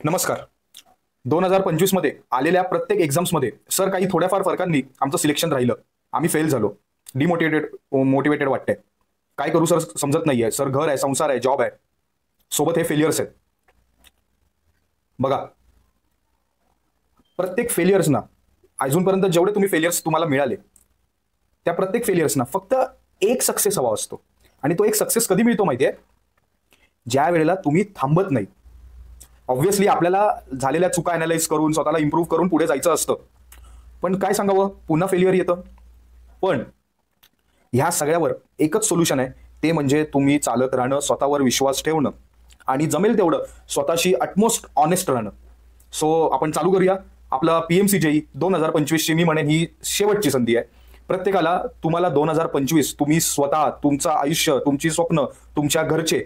नमस्कार. 2025 मध्ये आलेल्या प्रत्येक एक्झाम्समध्ये सर काही थोड्याफार फरकांनी आमचं सिलेक्शन राहिलं. आम्ही फेल झालो. मोटिवेटेड वाटतंय. काय करू सर समजत नाहीये. सर घर आहे, संसार आहे, जॉब आहे, सोबत हे फेलियर्स आहेत. बघा, प्रत्येक फेलियर्सना अजूनपर्यंत जेवढे तुम्ही फेलियर्स तुम्हाला मिळाले त्या प्रत्येक फेलियर्सना फक्त एक सक्सेस हवा असतो. आणि तो एक सक्सेस कधी मिळतो माहितीये? ज्या वेळेला तुम्ही थांबत नाही. ऑब्व्हियसली आपल्याला झालेल्या चुका अनालाइज करून स्वतःला इम्प्रूव्ह करून पुढे जायचं असतं. पण काय सांगावं, पुन्हा फेल्युअर येतं. पण ह्या सगळ्यावर एकच सोल्युशन आहे, ते म्हणजे तुम्ही चालत राहणं, स्वतःवर विश्वास ठेवणं आणि जमेल तेवढं स्वतःशी अटमोस्ट ऑनेस्ट राहणं. सो आपण चालू करूया. आपला PMC JEE 2025ची मी म्हणेन ही शेवटची संधी आहे. प्रत्येकाला तुम्हाला 2025 तुम्ही स्वतः, तुमचं आयुष्य, तुमची स्वप्न, तुमच्या घरचे,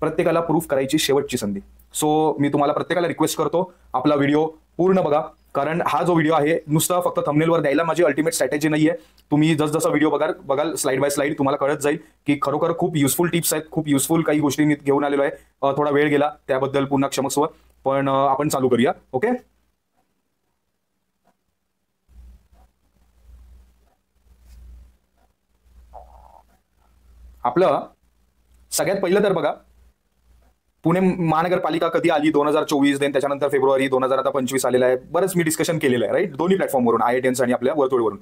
प्रत्येकाला प्रूफ करायची शेवटची संधी. सो मी तुम्हाला प्रत्येकाला रिक्वेस्ट करतो, आपला व्हिडिओ पूर्ण बघा. कारण हा जो व्हिडिओ आहे नुसता फक्त थंबनेलवर द्यायला माझी अल्टिमेट स्ट्रॅटेजी नाहीये. तुम्ही जसजसा व्हिडिओ बघाल स्लाइड बाय स्लाइड तुम्हाला कळत जाईल की खरोखर खूप युजफुल टिप्स आहेत, खूप युजफुल काही गोष्टी मी घेऊन आलेलो आहे. थोडा वेळ गेला त्याबद्दल पुन्हा क्षमस्व. पण आपण चालू करूया. ओके. आपलं सगळ्यात पहिलं तर बघा, पुणे महानगरपालिका कधी आली 2024, देन त्याच्यानंतर फेब्रुवारी 2025 आलेला आहे. बरंच मी डिस्कशन केलेलं आहे, राईट, दोन्ही प्लॅटफॉर्मवरून, IITians आणि आपल्या वर्तुळवरून.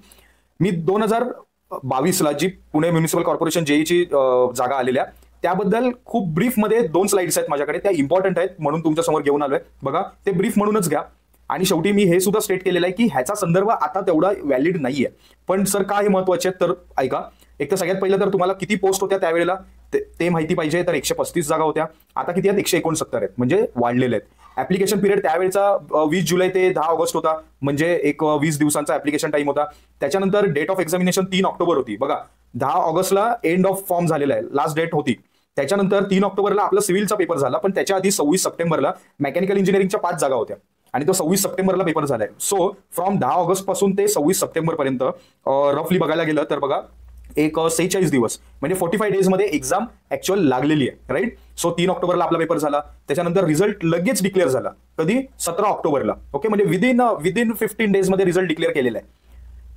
मी 2022ला जी पुणे म्युनिसिपल कॉर्पोरेशन JEEची जागा आलेल्या त्याबद्दल खूप ब्रीफमध्ये 2 स्लाइड्स आहेत माझ्याकडे, त्या इम्पॉर्टंट आहेत म्हणून तुमच्यासमोर घेऊन आलोय. बघा, ते ब्रीफ म्हणूनच घ्या. आणि शेवटी मी हे सुद्धा स्टेट केलेलं आहे की ह्याचा संदर्भ आता तेवढा व्हॅलिड नाहीये. पण सर का हे महत्वाचे आहेत तर ऐका. एक तर सगळ्यात पहिलं तर तुम्हाला किती पोस्ट होत्या त्यावेळेला ते माहिती पाहिजे. तर 135 जागा होत्या, आता किती आहेत? 169 आहेत, म्हणजे वाढलेले आहेत. ऍप्लिकेशन पिरियड त्यावेळेचा 20 जुलै ते 10 ऑगस्ट होता, म्हणजे एक 20 दिवसांचा ऍप्लिकेशन टाइम होता. त्याच्यानंतर डेट ऑफ एक्झामिनेशन 3 ऑक्टोबर होती. बघा, 10 ऑगस्टला एंड ऑफ फॉर्म झालेला आहे, लास्ट डेट होती. त्याच्यानंतर 3 ऑक्टोबरला आपला सिव्हिलचा पेपर झाला. पण त्याच्या आधी 26 सप्टेंबरला मेकॅनिकल इंजिनिअरिंगच्या 5 जागा होत्या आणि तो 26 सप्टेंबरला पेपर झालाय. सो फ्रॉम 10 ऑगस्ट पासून ते 26 सप्टेंबर पर्यंत रफली बघायला गेलं तर बघा एक 46 दिवस, म्हणजे 45 डेज मध्ये एक्झाम ऍक्च्युअल लागलेली आहे, राईट. सो 3 ऑक्टोबरला आपला पेपर झाला. त्याच्यानंतर रिझल्ट लगेच डिक्लेअर झाला. कधी? 17 ऑक्टोबरला. ओके, म्हणजे विदिन 15 डेज मध्ये रिझल्ट डिक्लेअर केलेला आहे.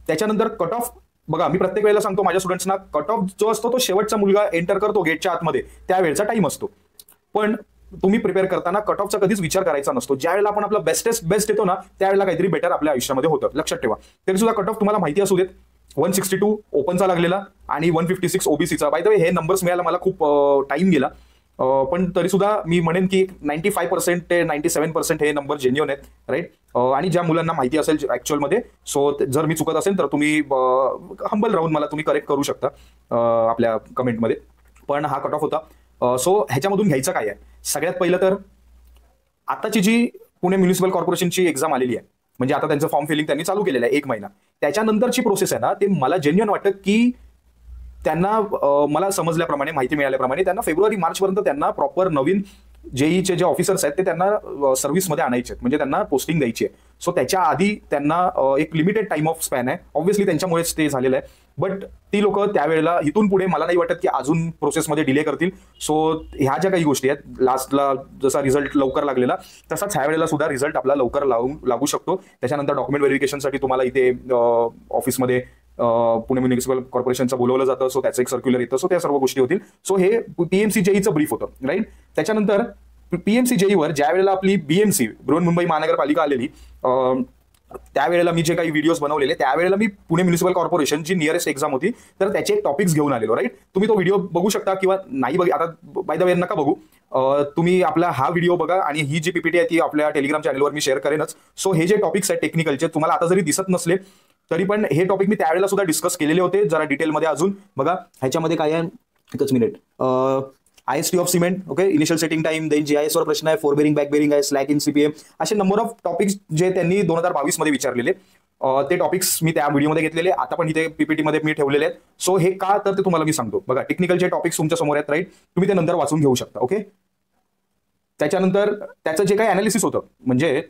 त्याच्यानंतर कट ऑफ बघा, मी प्रत्येक वेळेला सांगतो माझ्या स्टुडंट्सना, कट ऑफ जो असतो तो शेवटचा मुलगा एंटर करतो गेटच्या आतमध्ये त्यावेळेचा टाइम असतो. पण तुम्ही प्रिपेअर करताना कट ऑफचा कधीच विचार करायचा नसतो. ज्या वेळेला आपण आपला बेस्ट येतो ना, त्यावेळेला काहीतरी बेटर आपल्या आयुष्यामध्ये होतं, लक्षात ठेवा. तरी सुद्धा कट ऑफ तुम्हाला माहिती असू देत, 162 ओपनचा लागलेला आणि 156 ओबीसीचा. बाय द वे हे नंबर्स मिळायला मला खूप टाइम गेला. पण तरी सुद्धा मी म्हणेन की 95% ते 97% हे नंबर जेन्युइन आहेत, राईट. आणि ज्या मुलांना माहिती असेल ऍक्च्युअलमध्ये, सो जर मी चुकत असेल तर तुम्ही हंबल राहून मला तुम्ही करेक्ट करू शकता आपल्या कमेंटमध्ये. पण हा कट ऑफ होता. सो ह्याच्यामधून घ्यायचं काय आहे? सगळ्यात पहिलं तर आताची जी पुणे म्युनिसिपल कॉर्पोरेशनची एक्झाम आलेली आहे, म्हणजे आता त्यांचं फॉर्म फिलिंग त्यांनी चालू केलेलं आहे 1 महिना. त्याच्यानंतरची प्रोसेस आहे ना, ते मला जेन्युइन वाटतं की त्यांना मला समजल्याप्रमाणे, माहिती मिळाल्याप्रमाणे, त्यांना फेब्रुवारी मार्च पर्यंत त्यांना प्रॉपर नवीन JEEचे जे ऑफिसर्स आहेत ते त्यांना सर्व्हिसमध्ये आणायचे आहेत, म्हणजे त्यांना पोस्टिंग द्यायची आहे. सो त्याच्या आधी त्यांना एक लिमिटेड टाइम ऑफ स्पॅन आहे. ऑब्व्हियसली त्यांच्यामुळेच ते झालेलं आहे. बट ती लोक त्यावेळेला इथून पुढे मला नाही वाटत की अजून प्रोसेसमध्ये डिले करतील. सो ह्या ज्या काही गोष्टी आहेत, लास्टला जसा रिझल्ट लवकर लागलेला तसाच ह्या वेळेला सुद्धा रिझल्ट आपला लवकर लागू शकतो. त्याच्यानंतर डॉक्युमेंट व्हेरिफिकेशनसाठी तुम्हाला इथे ऑफिसमध्ये पुणे म्युनिसिपल कॉर्पोरेशनचं बोलवलं जातं. सो त्याचं एक सर्क्युलर येतं. सो त्या सर्व गोष्टी होतील. सो हे PMC JEEचं ब्रीफ होतं, राईट. त्याच्यानंतर PMC JEEवर ज्या वेळेला आपली BMC बृहन्मुंबई महानगरपालिका आलेली, त्यावेळेला मी जे काही व्हिडिओज बनवलेले त्यावेळेला मी पुणे म्युनिसिपल कॉर्पोरेशन जी नियरेस्ट एक्झाम होती तर त्याचे टॉपिक्स घेऊन आलेलो, राईट. तुम्ही तो व्हिडिओ बघू शकता किंवा नाही बघ, आता बाय द वे नका बघू. तुम्ही आपला हा व्हिडिओ बघा आणि ही जी PPT आहे ती आपल्या टेलिग्राम चॅनलवर मी शेअर करेनच. सो हे जे टॉपिक्स आहेत टेक्निकलचे, तुम्हाला आता जरी दिसत नसले तरी पण हे टॉपिक मी त्यावेळेला सुद्धा डिस्कस केलेले होते जरा डिटेलमध्ये. अजून बघा ह्याच्यामध्ये काय आहे, एकच minute. IST of cement, okay, initial setting time, then GIS वर प्रश्न आहे, फोर बेरिंग बॅक बेरिंग आहे, स्लॅक इन CPM, असे नंबर ऑफ टॉपिक्स जे त्यांनी 2022 मध्ये विचारलेले ते टॉपिक्स मी त्या व्हिडिओमध्ये घेतलेले, आता पण इथे PPT मध्ये मी ठेवलेले आहेत. सो हे का तर ते तुम्हाला मी सांगतो. बघा, टेक्निकलचे टॉपिक्स तुमच्या समोर आहेत, राईट. तुम्ही ते नंतर वाचून घेऊ शकता, ओके. त्याच्यानंतर त्याचं जे काही अनालिसिस होतं, म्हणजे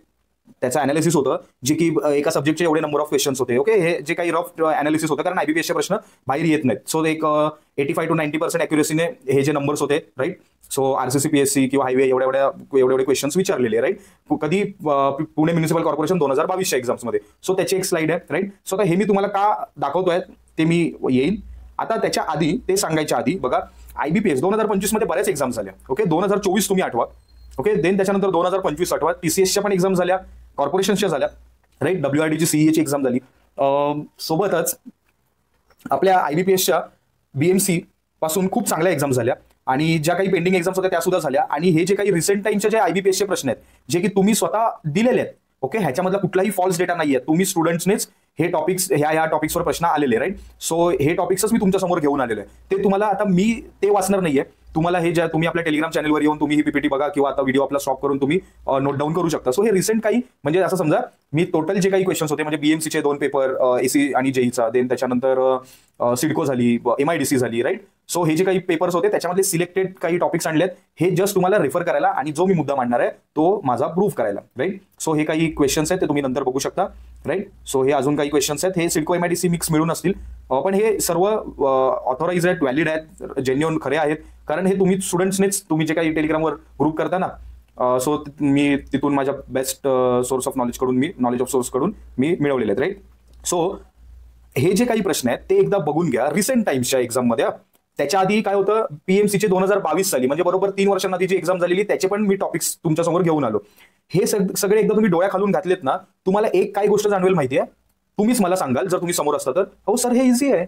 त्याचं अनालिसिस होतं, जे की एका सब्जेक्टचे एवढे नंबर ऑफ क्वेश्चन्स होते. ओके, हे जे काही रफ अनालिसिस होतं, कारण IBPSचे प्रश्न बाहेर येत नाहीत. सो एक 85 to 90% ॲक्युरेसीने हे जे नंबर्स होते, राईट. सो RCC PSC किंवा हायवे एवढे क्वेश्चन्स विचारलेले, राईट. कधी पुणे म्युनिसिपल कॉर्पोरेशन 2022च्या एक्झाम्समध्ये. सो त्याची एक स्लाइड आहे, राईट. सो आता हे मी तुम्हाला का दाखवतोय ते मी येईल. आता त्याच्या आधी, ते सांगायच्या आधी बघा, IBPS 2025 मध्ये बऱ्याच एक्झाम झाल्या. ओके, 2024 तुम्ही आठवा. ओके, देन त्याच्यानंतर 2025 आठवा. TCSच्या पण एक्झाम झाल्या, कॉर्पोरेशनच्या झाल्या, राईट. WRDची CEAची एक्झाम झाली. सोबतच आपल्या IBPSच्या BMC पासून खूप चांगल्या एक्झाम झाल्या, आणि ज्या काही पेंडिंग एक्झाम्स होत्या त्या सुद्धा झाल्या. आणि हे जे काही रिसेंट टाइमचे जे IBPSचे प्रश्न आहेत, जे की तुम्ही स्वतः दिलेले आहेत, ओके, ह्याच्यामधला कुठलाही फॉल्स डेटा नाहीये. तुम्ही स्टुडंट्सनेच हे टॉपिक्स, ह्या टॉपिक्सवर प्रश्न आलेले, राईट. सो हे टॉपिक्सच मी तुमच्या समोर घेऊन आलेलो आहे. ते तुम्हाला आता मी ते वाचणार नाहीये. तुम्हाला हे ज्या तुम्ही आपल्या टेलिग्राम चॅनलवर येऊन तुम्ही ही PPT बघा, किंवा आता व्हिडिओ आपला स्टॉप करून तुम्ही नोट डाऊन करू शकता. सो हे रिसेंट काही, म्हणजे असं समजा मी टोटल जे काही क्वेश्चन्स होते, म्हणजे BMCचे 2 पेपर, AC आणि JEEचा, देन त्याच्यानंतर सिडको झाली, MIDC झाली, राईट. सो हे जे काही पेपर्स होते त्याच्यामधले सिलेक्टेड काही टॉपिक्स आणलेत, हे जस्ट तुम्हाला रेफर करायला, आणि जो मी मुद्दा मांडणार आहे तो माझा प्रूव्ह करायला, राईट. सो हे काही क्वेश्चन्स आहेत ते तुम्ही नंतर बघू शकता, राईट. सो हे अजून काही क्वेश्चन्स आहेत, हे सिडको MIDC मिक्स मिळून असतील, पण हे सर्व ऑथोराइज आहेत, व्हॅलिड आहेत, जेन्युइन खरे आहेत, कारण हे तुम्ही स्टुडंट्सनेच तुम्ही जे काही टेलिग्रामवर ग्रुप करता ना, सो मी तिथून माझ्या बेस्ट सोर्स ऑफ नॉलेज कडून, मी नॉलेज ऑफ सोर्स कडून मी मिळवलेले आहेत, राईट. सो हे जे काही प्रश्न आहेत ते एकदा बघून घ्या रिसेंट टाइम्सच्या एक्झाममध्ये. त्याच्या आधी काय होतं, PMCचे 2022 साली, म्हणजे बरोबर 3 वर्षांआधी जी एक्झाम झालेली, त्याचे पण मी टॉपिक्स तुमच्यासमोर घेऊन आलो. हे सगळे एकदा तुम्ही डोळ्या खालून घातलेत ना, तुम्हाला एक काय गोष्ट जाणवेल माहिती आहे, तुम्हीच मला सांगाल जर तुम्ही समोर असता तर, हो सर हे इझी आहे.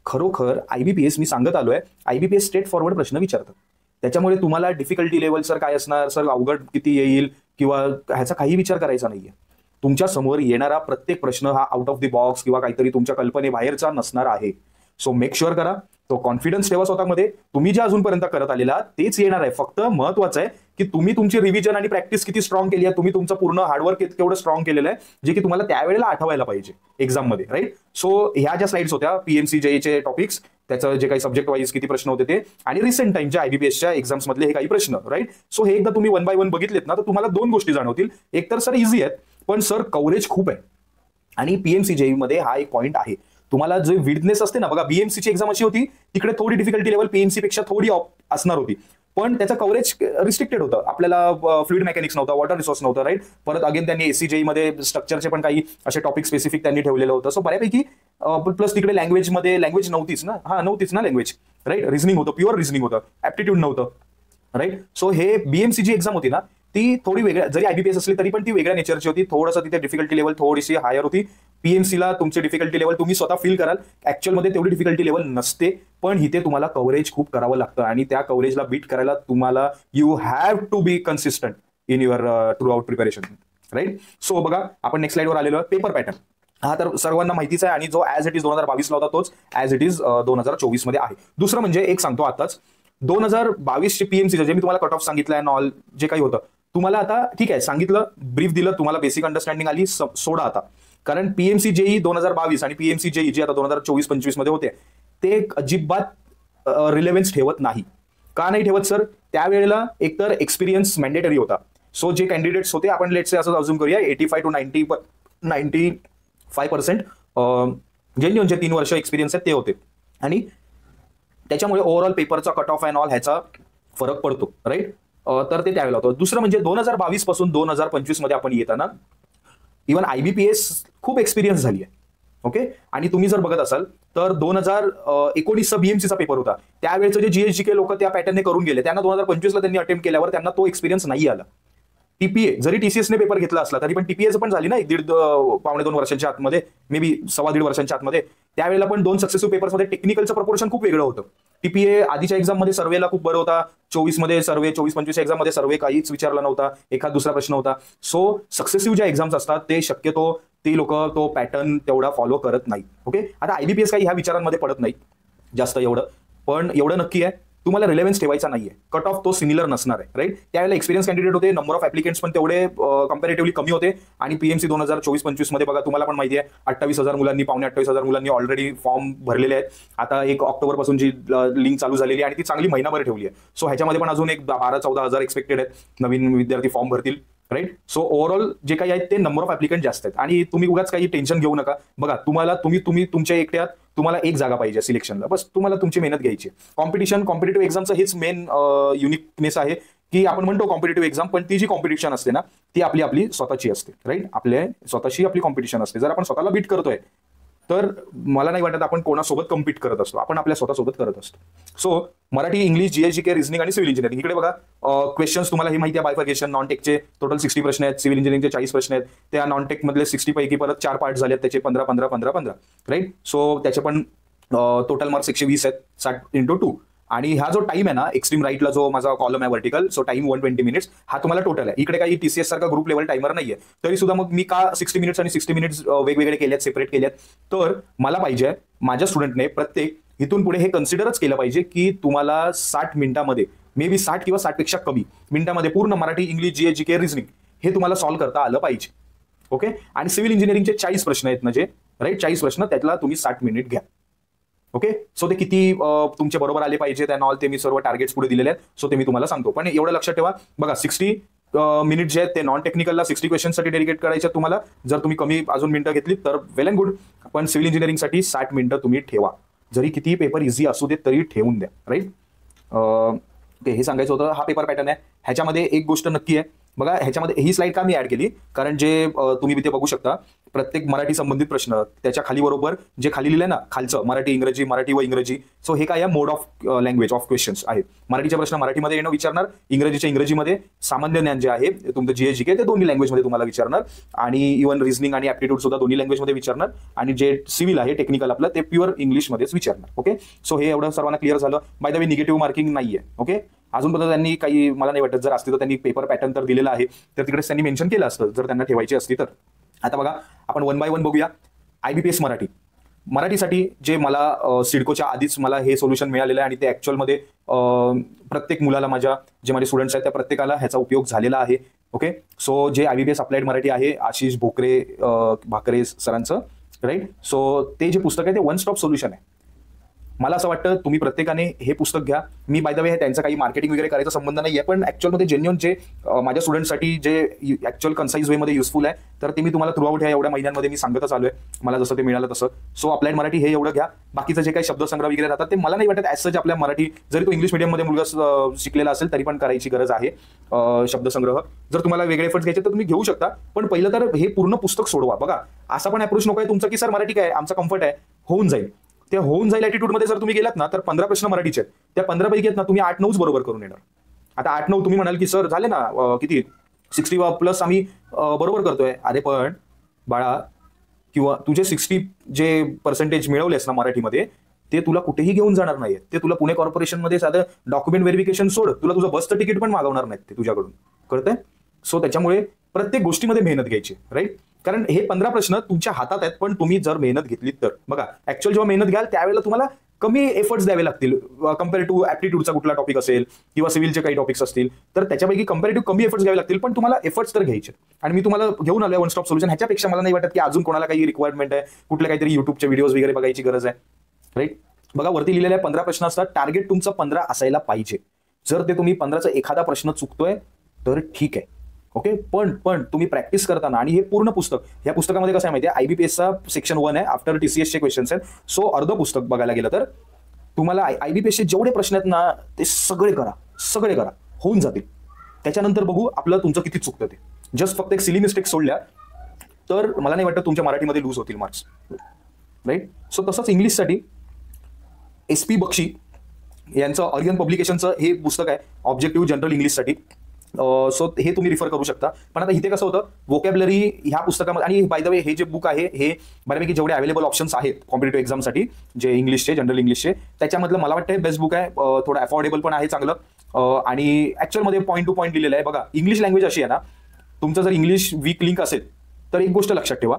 खरोखर IBPS, मी सांगत आलोय, IBPS स्ट्रेट फॉरवर्ड प्रश्न विचारतात. त्याच्यामुळे तुम्हाला डिफिकल्टी लेवल सर काय असणार, सर अवघड किती येईल, किंवा ह्याचा काही विचार करायचा नाहीये. तुमच्या समोर येणारा प्रत्येक प्रश्न हा आउट ऑफ द बॉक्स किंवा काहीतरी तुमच्या कल्पनेबाहेरचा नसणार आहे. सो मेक शुअर करा, तो कॉन्फिडन्स ठेवा स्वतःमध्ये. तुम्ही जे अजूनपर्यंत करत आलेला तेच येणार आहे. फक्त महत्वाचं आहे की तुम्ही तुमची रिव्हिजन आणि प्रॅक्टिस किती स्ट्रॉंग केली आहे, तुम्ही तुमचं पूर्ण हार्डवर्क केवढं स्ट्रॉंग केलेलं आहे, जे की तुम्हाला त्यावेळेला आठवायला पाहिजे एक्झाममध्ये, राईट. सो ह्या ज्या स्लाइड्स होत्या PMC JEEचे टॉपिक्स, त्याचं जे काही सब्जेक्ट वाईज किती प्रश्न होते ते, आणि रिसेंट टाइमच्या IBPSच्या एक्झाम्स मधले हे काही प्रश्न, राईट. सो हे एकदा तुम्ही 1 by 1 बघितलेत ना, तर तुम्हाला 2 गोष्टी जाणवतील. एक तर सर इझी आहेत, पण सर कव्हरेज खूप आहे. आणि PMC JEE मध्ये हा एक पॉईंट आहे, तुम्हाला जे विडनेस असते ना, बघा BMCची एक्झाम अशी होती, तिकडे थोडी डिफिकल्टी लेवल PMC पेक्षा थोडी असणार होती, पण त्याचं कव्हरेज रिस्ट्रिक्टेड होतं. आपल्याला फ्लुइड मेकॅनिक्स नव्हता, वॉटर रिसोर्स नव्हतं, राईट. परत अगेन त्यांनी SC JEE मध्ये स्ट्रक्चरचे पण काही असे टॉपिक स्पेसिफिक त्यांनी ठेवलेलं होतं. सो बऱ्यापैकी, प्लस तिकडे लँग्वेज नव्हतीच ना लँग्वेज, राईट. रिझनिंग होतं, प्युअर रिझनिंग होतं, ऍप्टिट्यूड नव्हतं, राईट. सो हे BMC जी एक्झाम होती ना, ती थोडी वेगळ्या, जरी IBPS असली तरी पण ती वेगळ्या नेचरची होती. थोडंसं तिथे डिफिकल्टी लेवल थोडीशी हायर होती. PMCला तुमची डिफिकल्टी लेवल तुम्ही स्वतः फील कराल, ऍक्च्युअलमध्ये तेवढी डिफिकल्टी लेवल नसते, पण इथे तुम्हाला कव्हरेज खूप करावं लागतं, आणि त्या कव्हरेजला बीट करायला तुम्हाला you have to be consistent in your throughout preparation, right. So बघा, आपण नेक्स्ट स्लाइडवर आलेलो आहे. पेपर पॅटर्न हा तर सर्वांना माहितीच आहे, आणि जो ऍज इट इज 2022 ला होता तोच ऍज इट इज 2024 मध्ये आहे. दुसरं म्हणजे एक सांगतो आताच, 2022चे PMC जे मी तुम्हाला कट ऑफ सांगितलंय, नॉल जे काही होतं तुम्हाला, आता ठीक आहे सांगितलं, ब्रीफ दिलं, तुम्हाला बेसिक अंडरस्टँडिंग आली, सोडा आता. कारण PMC JEE 2022 आणि PMC JEE जे आता 2024-25 मध्ये होते, ते अजिबात रिलेव्हन्स ठेवत नाही. का नाही ठेवत सर? त्यावेळेला एकतर एक्सपिरियन्स मॅन्डेटरी होता. सो जे कॅन्डिडेट्स होते, आपण लेट्स से असं अज्युम करूया 85 to 95% जेन्युइन जे 3 वर्ष एक्सपिरियन्स आहेत ते होते, आणि त्याच्यामुळे ओव्हरऑल पेपरचा कट ऑफ अँड ऑल ह्याचा फरक पडतो, राईट. तर ते त्यावेळेला होतं. दुसरं म्हणजे 2022 पासून 2025 मध्ये आपण येताना इव्हन IBPS खूप एक्सपिरियन्स झाली आहे, ओके. आणि तुम्ही जर बघत असाल तर 2019चा BMCचा पेपर होता, त्यावेळेचं जे GSGK लोक त्या पॅटर्नने करून गेले, त्यांना 2025ला त्यांनी अटेम्प्ट केल्यावर त्यांना तो एक्सपिरियन्स नाही आला. TPA जरी TCSने पेपर घेतला असला तरी पण TPAचं पण झाली ना 1.5-2 वर्षांच्या आतमध्ये, मे बी 1.25 वर्षांच्या आतमध्ये. त्यावेळेला पण 2 सक्सेसिव्ह पेपर्समध्ये टेक्निकलचं प्रपोर्शन खूप वेगळं होतं. TPA आधीच्या एक्झाममध्ये सर्वेला खूप बरं होता, 24 मध्ये सर्वे, 24-25 एक्झाममध्ये सर्वे काहीच विचारला नव्हता, एखाद दुसरा प्रश्न होता. सो सक्सेसिव्ह ज्या एक्झाम्स असतात ते शक्यतो ती लोक तो पॅटर्न तेवढा फॉलो करत नाही, ओके. आता IBPS काही ह्या विचारांमध्ये पडत नाही जास्त एवढं, पण एवढं नक्की आहे तुम्हाला रिलेव्हन्स ठेवायचा नाहीये, कट ऑफ तो सिमिलर नसणार आहे, राईट. त्यावेळेला एक्सपिरियन्स कॅन्डिडेट होते, नंबर ऑफ ऍप्लिकेंट्स पण तेवढे कम्पॅरेटिव्हली कमी होते. आणि PMC 2024-25 मध्ये बघा, तुम्हाला पण माहिती आहे 28,000 मुलांनी, 28,000 मुलांनी ऑलरेडी फॉर्म भरलेले आहेत. आता 1 ऑक्टोबर पासून जी लिंक चालू झालेली आहे, आणि ती चांगली महिनाभर ठेवली आहे. सो ह्याच्यामध्ये पण अजून एक 12-14 हजार एक्सपेक्टेड आहेत नवीन विद्यार्थी फॉर्म भरतील. राईट. सो ओव्हरऑल जे काही आहेत ते नंबर ऑफ ऍप्लिकंट जास्त आहेत आणि तुम्ही उगाच काही टेन्शन घेऊ नका. बघा तुम्ही तुमच्या एकट्यात तुम्हाला एक जागा पाहिजे सिलेक्शनला, बस तुम्हाला तुमची मेहनत घ्यायची. कॉम्पिटिटिव्ह एक्झामचं हेच मेन युनिकनेस आहे की आपण म्हणतो कॉम्पिटिटिव्ह एक्झाम, पण ती जी कॉम्पिटिशन असते ना ती आपली स्वतःची असते. राईट. आपल्या स्वतःची आपली कॉम्पिटिशन असते. जर आपण स्वतःला बीट करतोय तर मला नाही वाटत आपण कोणासोबत कम्पीट करत असतो, आपण आपल्या स्वतःसोबत करत असतो. सो मराठी, इंग्लिश, जीएसजीके, रिझनिंग आणि सिव्हिल इंजिनिअरिंग. इकडे बघा क्वेश्चन्स तुम्हाला हे माहिती आहे, बायफर्गेशन. नॉन टेकचे टोटल 60 प्रश्न आहेत, सिव्हिल इंजिनिअरिंगचे 40 प्रश्न आहेत. त्या नॉन टेक मधले 60 पैकी परत 4 पार्ट झाले, त्याचे 15, 15, 15, 15. राईट. सो त्याचे पण टोटल मार्क्स 120 आहेत, 60x2. आणि हा जो टाइम आहे ना एक्स्ट्रीम राईटला जो माझा कॉलम आहे व्हर्टिकल, सो टाइम 120 मिनिट्स हा तुम्हाला टोटल आहे. इकडे काही TCS सारखा ग्रुप लेवल टाइमर नाहीये. तरी सुद्धा मग मी का 60 मिनिट्स आणि 60 मिनिट्स वेगवेगळे केलेत, सेपरेट केलेत, तर मला पाहिजे माझ्या स्टुडंटने प्रत्येक इथून पुढे हे कन्सिडरच केलं पाहिजे की तुम्हाला 60 मिनिटामध्ये, मे बी 60 किंवा 60 पेक्षा कमी मिनिटामध्ये पूर्ण मराठी, इंग्लिश, जीएसजीके, रिझनिंग हे तुम्हाला सॉल्व्ह करता आलं पाहिजे. ओके. आणि सिव्हिल इंजिनिअरिंगचे 40 प्रश्न आहेत म्हणजे राईट, 40 प्रश्न, त्यातला तुम्ही 60 मिनिट घ्या. ओके. सो ते किती तुमचे बरोबर आले पाहिजे त्या ऑल ते मी सर्व टार्गेट्स पुढे दिलेले आहेत. सो ते मी तुम्हाला सांगतो. पण एवढं लक्षात ठेवा, बघा 60 मिनिट जे आहेत ते नॉन टेक्निकलला 60 क्वेश्चनसाठी डेडिकेट करायचे तुम्हाला. जर तुम्ही कमी अजून मिनिटं घेतली तर वेल अँड गुड, पण सिव्हिल इंजिनिअरिंगसाठी 60 मिनिटं तुम्ही ठेवा. जरी किती पेपर इझी असू दे तरी ठेवून द्या. राईट. हे सांगायचं होतं. हा पेपर पॅटर्न आहे. ह्याच्यामध्ये एक गोष्ट नक्की आहे बघा, ह्याच्यामध्ये ही स्लाइड का मी ऍड केली, कारण जे तुम्ही इथे बघू शकता प्रत्येक मराठी संबंधित प्रश्न त्याच्या खाली बरोबर जे खाली लिहिलंय ना खालचं मराठी इंग्रजी, मराठी व इंग्रजी. सो हे काय आहे, मोड ऑफ लँग्वेज ऑफ क्वेश्चन्स आहेत. मराठीचे प्रश्न मराठीमध्ये येणं विचारणार, इंग्रजीच्या इंग्रजीमध्ये, सामान्य ज्ञान जे आहे तुमचं जीएसजीके ते दोन्ही लँग्वेजमध्ये तुम्हाला विचारणार, आणि इव्हन रिझनिंग आणि ऍप्टिट्यूड सुद्धा दोन्ही लँग्वेजमध्ये विचारणार, आणि जे सिव्हिल आहे टेक्निकल आपलं ते प्युअर इंग्लिशमध्येच विचारणार. ओके. सो हे एवढं सर्वांना क्लिअर झालं. Bye the way negative marking नाहीये. ओके. अजूनपर्यंत त्यांनी काही मला नाही वाटत, जर असते तर त्यांनी पेपर पॅटर्न तर दिलेला आहे तर तिकडेच त्यांनी मेन्शन केलं असतं जर त्यांना ठेवायची असती तर. आता बघा आपण 1 बाय 1 बघूया. IBPS मराठीसाठी जे मला सिडकोच्या आधीच मला हे सोल्युशन मिळालेलं आहे आणि ते ऍक्च्युअलमध्ये प्रत्येक मुलाला जे माझे स्टुडंट्स आहेत त्या प्रत्येकाला ह्याचा उपयोग झालेला आहे. ओके. सो जे IBPS अप्लाइड मराठी आहे आशिष भाकरे सरांचं. राईट. सो ते जे पुस्तक आहे ते वन स्टॉप सोल्युशन आहे. मला असं वाटतं तुम्ही प्रत्येकाने हे पुस्तक घ्या. मी बाय द वे त्यांचा काही मार्केटिंग वगैरे करायचा संबंध नाही आहे, पण ऍक्च्युअलमध्ये जेन्युअन जे माझ्या स्टुडंटसाठी जे ऍक्च्युअल कन्साइज वेमध्ये युजफुल आहे तर ते मी तुम्हाला थ्रू आउट ह्या एवढ्या महिन्यांमध्ये मी सांगतच आलोय, मला जसं ते मिळालं तसं. सो अप्लाइड मराठी हे एवढं घ्या. बाकीचं जे काही शब्दसंग्रह वगैरे राहतात ते मला नाही वाटत ॲज सच आपल्या मराठी, जरी तो इंग्लिश मिडियममध्ये मुलगा शिकलेला असेल तरी पण करायची गरज आहे शब्दसंग्रह. जर तुम्हाला वेगळे एफर्ट्स घ्यायचे तर तुम्ही घेऊ शकता, पण पहिलं तर हे पूर्ण पुस्तक सोडवा. बघा असा पण अप्रोच नको आहे तुमचं की सर मराठी काय आमचा कम्फर्ट आहे, होऊन जाईल. त्या होऊन जाईल ॲटिट्यूडमध्ये जर तुम्ही गेलात ना तर 15 प्रश्न मराठीचे आहेत, त्या 15 पैकी आहेत ना तुम्ही 8-9 बरोबर करून येणार. आता 8-9 तुम्ही म्हणाल की सर झाले ना किती 60+ आम्ही बरोबर करतोय. अरे पण बाळा, किंवा तुझे 60 जे पर्सेंटेज मिळवलेस ना मराठीमध्ये ते तुला कुठेही घेऊन जाणार नाहीये. ते तुला पुणे कॉर्पोरेशनमध्ये साधं डॉक्युमेंट व्हेरिफिकेशन सोड, तुला तुझं बसचं तिकीट पण मागवणार नाहीत ते तुझ्याकडून, कळतंय. सो त्याच्यामुळे प्रत्येक गोष्टीमध्ये मेहनत घ्यायची. राईट. कारण हे 15 प्रश्न तुमच्या हातात आहेत, पण तुम्ही जर मेहनत घेतली तर बघा ऍक्च्युअल जेव्हा मेहनत घ्याल त्यावेळेला तुम्हाला कमी एफर्ट्स द्यावे लागतील. कम्पेअर टू ऍप्टिट्यूडचा कुठला टॉपिक असेल किंवा सिव्हिलचे काही टॉपिक्स असतील तर त्याच्यापैकी कम्पॅरेटिव्ह कमी एफर्ट्स घ्यावे लागतील, पण तुम्हाला एफर्ट्स तर घ्यायचे. आणि मी तुम्हाला घेऊन आलोय वन स्टॉप सोल्युशन. ह्याच्यापेक्षा मला नाही वाटत की अजून कोणाला काही रिक्वायरमेंट आहे, कुठल्या काहीतरी युट्यूबचे व्हिडिओज वगैरे बघायची गरज आहे. राईट. बघा वरती लिहिलेल्या 15 प्रश्न असतात, टार्गेट तुमचं 15 असायला पाहिजे. जर ते तुम्ही 15चा एखादा प्रश्न चुकतोय तर ठीक आहे. ओके. पण तुम्ही प्रॅक्टिस करताना, आणि हे पूर्ण पुस्तक, या पुस्तकामध्ये कसं आहे माहिती आहे, IBPSचा सेक्शन 1 आहे, आफ्टर TCSचे क्वेश्चन्स आहेत. सो अर्ध पुस्तक बघायला गेलं तर तुम्हाला IBPSचे जेवढे प्रश्न आहेत ना ते सगळे करा, होऊन जातील. त्याच्यानंतर बघू आपलं तुमचं किती चुकतं ते. जस्ट फक्त एक सिली मिस्टेक सोडल्या तर मला नाही वाटतं तुमच्या मराठीमध्ये लूज होतील मार्क्स. राईट. सो तसंच इंग्लिशसाठी SP बक्षी यांचं ऑरियन पब्लिकेशनचं हे पुस्तक आहे ऑब्जेक्टिव्ह जनरल इंग्लिशसाठी. सो हे तुम्ही रिफर करू शकता. पण आता इथे कसं होतं, वोकॅबलरी ह्या पुस्तकामध्ये, आणि बाय द वे हे जे बुक आहे हे बऱ्यापैकी जेवढे अवेलेबल ऑप्शन्स आहेत कॉम्पिटेटिव्ह एक्झामसाठी जे इंग्लिशचे, जनरल इंग्लिशचे, त्याच्यामधलं मला वाटतं बेस्ट बुक आहे. थोडं अफोर्डेबल पण आहे चांगलं, आणि ऍक्च्युअलमध्ये पॉईंट टू पॉईंट लिहिलेलं आहे. बघा इंग्लिश लँग्वेज अशी आहे ना, तुमचं जर इंग्लिश वीक लिंक असेल तर एक गोष्ट लक्षात ठेवा,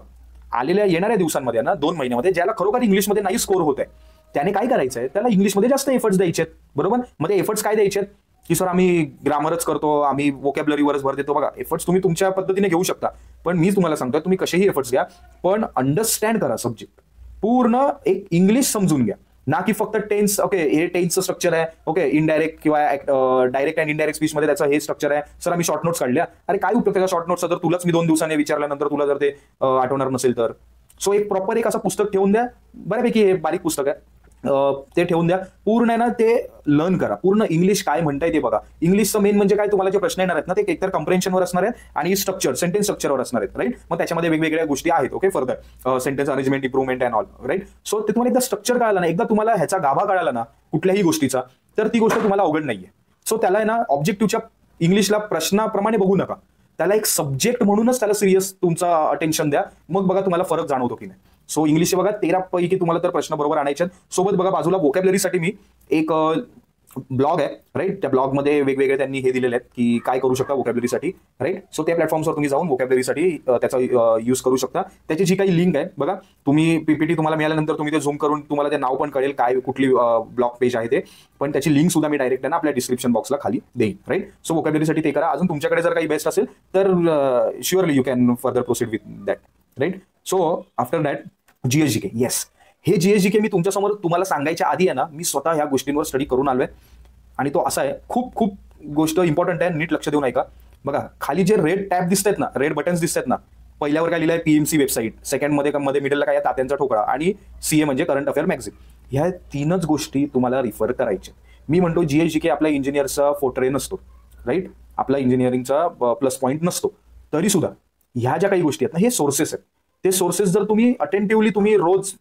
आलेल्या येणाऱ्या दिवसांमध्ये ना 2 महिन्यामध्ये ज्याला खरोखर इंग्लिशमध्ये नाही स्कोर होत आहे त्याने काय करायचं आहे, त्याला इंग्लिशमध्ये जास्त एफर्ट्स द्यायचे आहेत. बरोबर. मग ते एफर्ट्स काय द्यायचे आहेत की सर आम्ही ग्रामरच करतो, आम्ही वोकॅबलरीवरच भर देतो. बघा एफर्ट्स तुम्ही तुमच्या पद्धतीने घेऊ शकता, पण मी तुम्हाला सांगतोय तुम्ही कसेही एफर्ट्स घ्या, पण अंडरस्टँड करा सब्जेक्ट पूर्ण, एक इंग्लिश समजून घ्या. ना की फक्त टेन्स. ओके, हे टेन्सचं स्ट्रक्चर आहे. ओके, इनडायरेक्ट किंवा डायरेक्ट अँड इनडायरेक्ट स्पीच मध्ये त्याचं हे स्ट्रक्चर आहे. सर आम्ही शॉर्ट नोट्स काढल्या. अरे काय उपयोग त्याच्या शॉर्ट नोट्सचा जर तुलाच मी 2 दिवसांनी विचारल्यानंतर तुला जर ते आठवणार नसेल तर. सो एक प्रॉपर एक असं पुस्तक ठेवून द्या. बऱ्यापैकी हे बारीक पुस्तक आहे, ते ठेवून द्या. पूर्ण आहे ना ते लर्न करा. पूर्ण इंग्लिश काय म्हणताय ते बघा. इंग्लिशचं मेन म्हणजे काय, तुम्हाला जे प्रश्न येणार आहेत ना ते एकतर कम्प्रेन्शनवर असणार आहेत आणि स्ट्रक्चर, सेंटेन्स स्ट्रक्चरवर असणार आहेत. राईट. मग त्याच्यामध्ये वेगवेगळ्या गोष्टी आहेत. Okay, further sentence arrangement, improvement and all. Right. So ते तुम्हाला एकदा स्ट्रक्चर कळालं ना, एकदा तुम्हाला ह्याचा गाभा कळाला ना कुठल्याही गोष्टीचा, तर ती गोष्ट तुम्हाला अवघड नाहीये. सो त्याला आहे ना ऑब्जेक्टिव्हच्या इंग्लिशला प्रश्नाप्रमाणे बघू नका. त्याला एक सब्जेक्ट म्हणूनच त्याला सिरियस तुमचा अटेन्शन द्या. मग बघा तुम्हाला फरक जाणवतो की नाही. सो इंग्लिशचे बघा 13 पैकी तुम्हाला तर प्रश्न बरोबर आणायचे. सोबत बघा बाजूला व्होकॅब्युलरीसाठी मी एक ब्लॉग आहे. राईट. त्या ब्लॉगमध्ये वेगवेगळे त्यांनी हे दिलेले आहेत की काय करू शकता व्होकॅब्युलरीसाठी. राईट. सो त्या प्लॅटफॉर्मवर तुम्ही जाऊन व्होकॅब्युलरीसाठी त्याचा यूज करू शकता. त्याची जी काही लिंक आहे बघा, तुम्ही पीपीटी तुम्हाला मिळाल्यानंतर तुम्ही ते झूम करून तुम्हाला ते नाव पण कळेल काय कुठली ब्लॉग पेज आहे ते. पण त्याची लिंक सुद्धा मी डायरेक्ट ना आपल्या डिस्क्रिप्शन बॉक्सला खाली देईन. राईट. सो व्होकॅब्युलरीसाठी ते करा. अजून तुमच्याकडे जर काही बेस्ट असेल तर surely you can further proceed with that. Right. So after that GSGK. Yes, हे जीएसजीके मी तुमच्यासमोर तुम्हाला सांगायच्या आधी आहे ना मी स्वतः ह्या गोष्टींवर स्टडी करून आलोय. आणि तो असा आहे, खूप खूप गोष्ट इम्पॉर्टंट आहे, नीट लक्ष देऊन ऐका. बघा खाली जे रेड टॅब दिसत आहेत ना, रेड बटन्स दिसत आहेत ना, पहिल्यावर काय लिहिलं आहे पीएमसी वेबसाईट, सेकंडमध्ये मिडलला काय तात्यांचा ठोकळा आणि सीए म्हणजे करंट अफेअर मॅगझिन. ह्या 3च गोष्टी तुम्हाला रिफर करायच्या. मी म्हणतो जीएसजीके आपल्या इंजिनियरचा फोटरे नसतो. राईट. आपला इंजिनिअरिंगचा प्लस पॉईंट नसतो. तरी सुद्धा ह्या ज्या काही गोष्टी आहेत ना हे सोर्सेस आहेत. ते सोर्सेस जर तुम्ही अटेंटिव्हली तुम्ही रोज